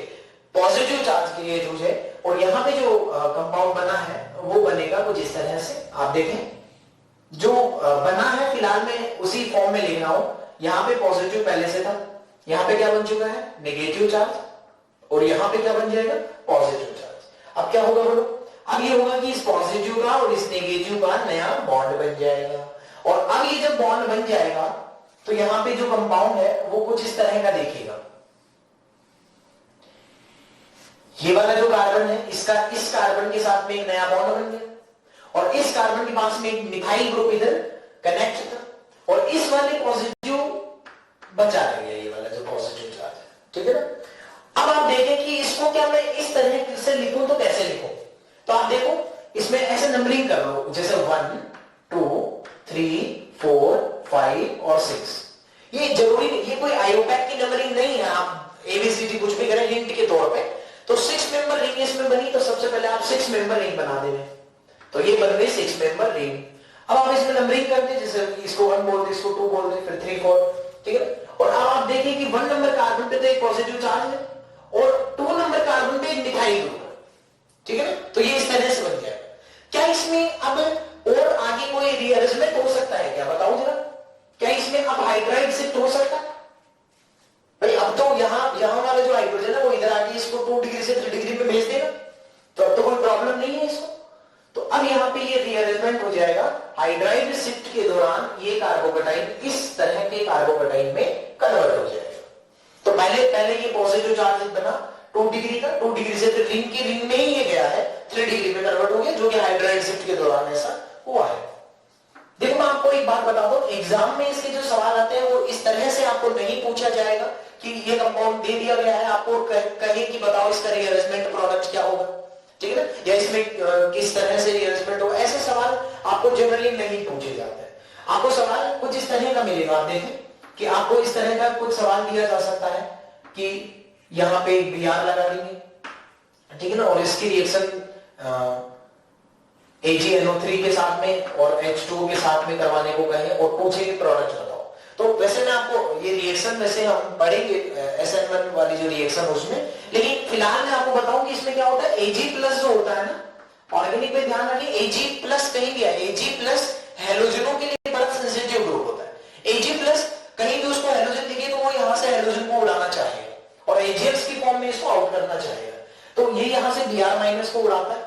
पॉजिटिव चार्ज क्रिएट हो जाए और यहां पे जो कंपाउंड बना है वो बनेगा कुछ इस तरह से। आप देखें जो बना है, फिलहाल मैं उसी फॉर्म में लिख रहा हूं। यहां पे पॉजिटिव पहले से था, यहां पे क्या बन चुका है? नेगेटिव चार्ज, और यहां पे क्या बन जाएगा? Positive charge. अब क्या होगा बोलो? अब ये होगा कि इस पॉजिटिव का और इस नेगेटिव का नया बॉन्ड बन जाएगा। और अब ये जब बॉन्ड बन जाएगा तो यहां पे जो कंपाउंड है वो कुछ इस तरह का दिखेगा। ये वाला जो कार्बन है, इसका इस कार्बन के साथ में एक नया बॉन्ड बन गया और इस कार्बन के पास में एक मिथाइल ग्रुप इधर कनेक्ट था और इस वाले पॉजिटिव बचा रह गया, ये वाला जो पॉजिटिव चार्ज है, ठीक है ना। अब आप देखें कि इसको क्या मैं इस तरह से लिखूं तो कैसे लिखूं? तो आप देखो इसमें ऐसे नंबरिंग कर लो, जैसे 1 2 3 4 5 और 6। ये जरूरी नहीं, ये कोई आयोपैक की नंबरिंग नहीं है, आप एबीसीडी कुछ भी करें हिंट के तौर पे। तो 6 मेंबर रिंग इसमें बनी, तो सबसे पहले आप 6 मेंबर रिंग बना देंगे, तो ये बन गई 6 मेंबर रिंग। अब आप इसमें नंबरिंग करते हैं, जैसे इसको 1 बोल दे, इसको 2 बोल दे, फिर 3 4, ठीक है। और अब आप देखिए कि 1 नंबर कार्बन पे तो एक पॉजिटिव चार्ज है और 2 नंबर कार्बन पे एक मिथाइल ग्रुप है, ठीक है ना। तो ये इस तरह से बन जाएगा। क्या इसमें अब और आगे कोई रीअरेंजमेंट हो सकता है क्या? बताओ जरा, क्या इसमें अब हाइड्राइड शिफ्ट हो सकता है? भाई अब तो यहां वाला जो हाइड्रोजन है वो इधर आके इसको 2 डिग्री से 3 डिग्री में भेज देगा, तो अब तो कोई प्रॉब्लम नहीं है इसको। तो अब यहां पे ये रीअरेंजमेंट हो जाएगा। हाइड्राइड शिफ्ट के दौरान ये कार्बोकेटाइन इस तरह के कार्बोकेटाइन में कन्वर्ट हो जाएगा। तो पहले ये पॉजिटिव चार्ज बना 2 डिग्री का, 2 डिग्री से फिर रिंग की रिंग में ही ये गया है 3 डिग्री में कन्वर्ट हो गया, जो कि हाइड्राइड शिफ्ट के दौरान ऐसा हुआ है। देखो मैं आपको एक बात बता दूं, एग्जाम में इसके जो सवाल आते हैं वो इस तरह से आपको नहीं पूछा जाएगा कि ये कंपाउंड दे दिया गया है, आपको कहे कि बताओ इसका रीअरेंजमेंट प्रोडक्ट क्या होगा, ठीक है ना, या इसमें किस तरह से रीअरेंजमेंट होगा। ऐसे सवाल आपको जनरली नहीं पूछे जाते हैं। आपको सवाल कुछ इस तरह का मिलेगा। आप देखें कि आपको इस तरह का कुछ सवाल दिया जा सकता है कि यहां पे Br लगा देंगे, ठीक है ना, और इसकी रिएक्शन AgNO3 के साथ में और H2O के साथ में करवाने को कहें और पूछे कि प्रोडक्ट बताओ। तो वैसे मैं आपको ये रिएक्शन वैसे हम पढ़ेंगे SN1 वाली जो रिएक्शन उसमें, लेकिन फिलहाल मैं आपको बताऊं कि इसमें क्या होता है। Ag+ जो होता है ना ऑर्गेनिक पे, ध्यान रखिए Ag+ कहीं भी है, Ag+ हेलोजनों के लिए बड़ा सेंसिटिव ग्रुप होता है। Ag+ कहीं भी उसको हेलोजन दिखे तो वो यहां से हेलोजन को उड़ाना चाहेगा और AgX की फॉर्म में इसको आउट करना चाहेगा, तो ये यहां से Br- को उड़ाता है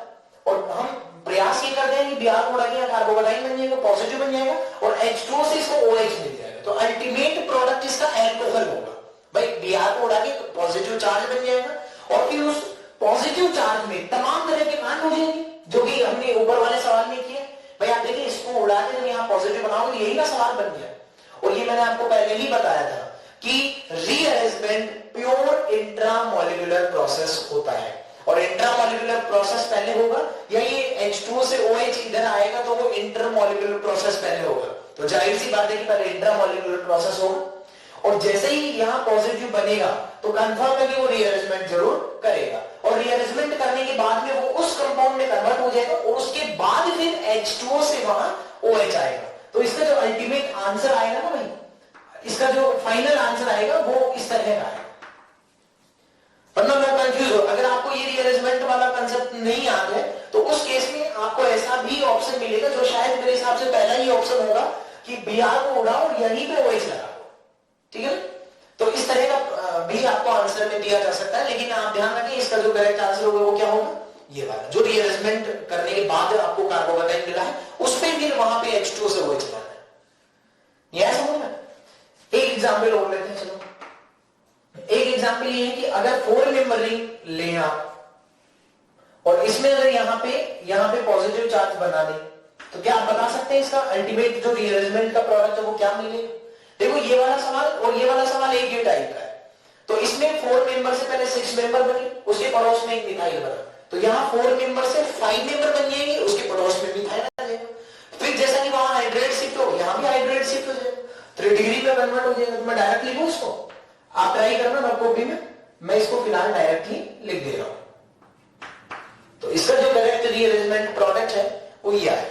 और हम प्रयास ये करते हैं कि Br को उड़ा के कार्बोकेटाइन बन जाएगा, पॉजिटिव बन जाएगा और H2O से इसको OH मिल जाएगा, तो अल्टीमेट प्रोडक्ट इसका एल्कोहल होगा। भाई Br को उड़ा के पॉजिटिव चार्ज बन जाएगा और फिर उस पॉजिटिव चार्ज में तमाम तरह के मान हो जाएंगे, जो कि हमने ऊपर वाले सवाल में किया। भाई आप देखिए इसको उड़ा के जब यहाँ पॉजिटिव बनाओगे यही ना सवाल बन गया। और ये मैंने आपको पहले ही बताया था कि रीअरेंजमेंट प्योर इंट्रामोलिकुलर प्रोसेस होता है और इंट्रामोलिकुलर प्रोसेस पहले होगा, या ये H2O से OH इधर आएगा तो वो इंटरमोलिकुलर प्रोसेस पहले होगा। तो जाहिर सी बात है कि पहले इंट्रामोलिकुलर प्रोसेस होगा और जैसे ही यहाँ पॉजिटिव बनेगा तो कंफर्म है कि वो रीअरेंजमेंट जरूर करेगा और रीअरेंजमेंट करने के बाद में वो उस कंपाउंड में कन्वर्ट हो जाएगा और उसके बाद फिर H2O से वहां OH आएगा। तो इसका जो अल्टीमेट आंसर आएगा ना भाई, इसका जो फाइनल आंसर आएगा वो इस तरह का आएगा। वरना मैं कंफ्यूज हो, अगर आपको ये रीअरेंजमेंट वाला कंसेप्ट नहीं याद है तो उस केस में आपको ऐसा भी ऑप्शन मिलेगा जो शायद मेरे हिसाब से पहला ही ऑप्शन होगा कि Br को उड़ाओ और यहीं पे OH लगाओ, ठीक है। तो इस तरह का भी आपको आंसर में दिया जा सकता है, लेकिन आप ध्यान रखें इसका जो करेक्ट आंसर होगा वो क्या होगा, ये वाला जो रीअरेंजमेंट करने के बाद आपको कार्बोकेटाइन मिला है उस पे फिर वहां पे H2O से OH लाना है। ये समझ में? एक एग्जांपल और लेते हैं। चलो एक एग्जांपल ये है कि अगर 4 मेंबर रिंग लें आप और इसमें अगर यहां पे पॉजिटिव चार्ज बना दें तो क्या आप बता सकते हैं इसका अल्टीमेट जो रीअरेंजमेंट का प्रोडक्ट है वो क्या मिलेगा? देखो ये वाला सवाल और ये वाला सवाल एक ही टाइप का है। तो इसमें 4 मेंबर से पहले 6 मेंबर बने, उसके पड़ोस में एक मिथाइल बना, तो यहाँ 4 मेंबर से 5 मेंबर बन जाएंगे, उसके पड़ोस में मिथाइल आ जाएगा। फिर जैसा कि वहां हाइड्रेट शिफ्ट हो, यहाँ भी हाइड्रेट शिफ्ट हो जाएगा, 3 डिग्री में कन्वर्ट हो जाएगा। तो मैं डायरेक्ट लिखूं इसको, आप ट्राई करना नोट कॉपी में, मैं इसको फिलहाल डायरेक्टली लिख दे रहा हूं। तो इसका जो करेक्ट रीअरेंजमेंट प्रोडक्ट है वो ये आएगा।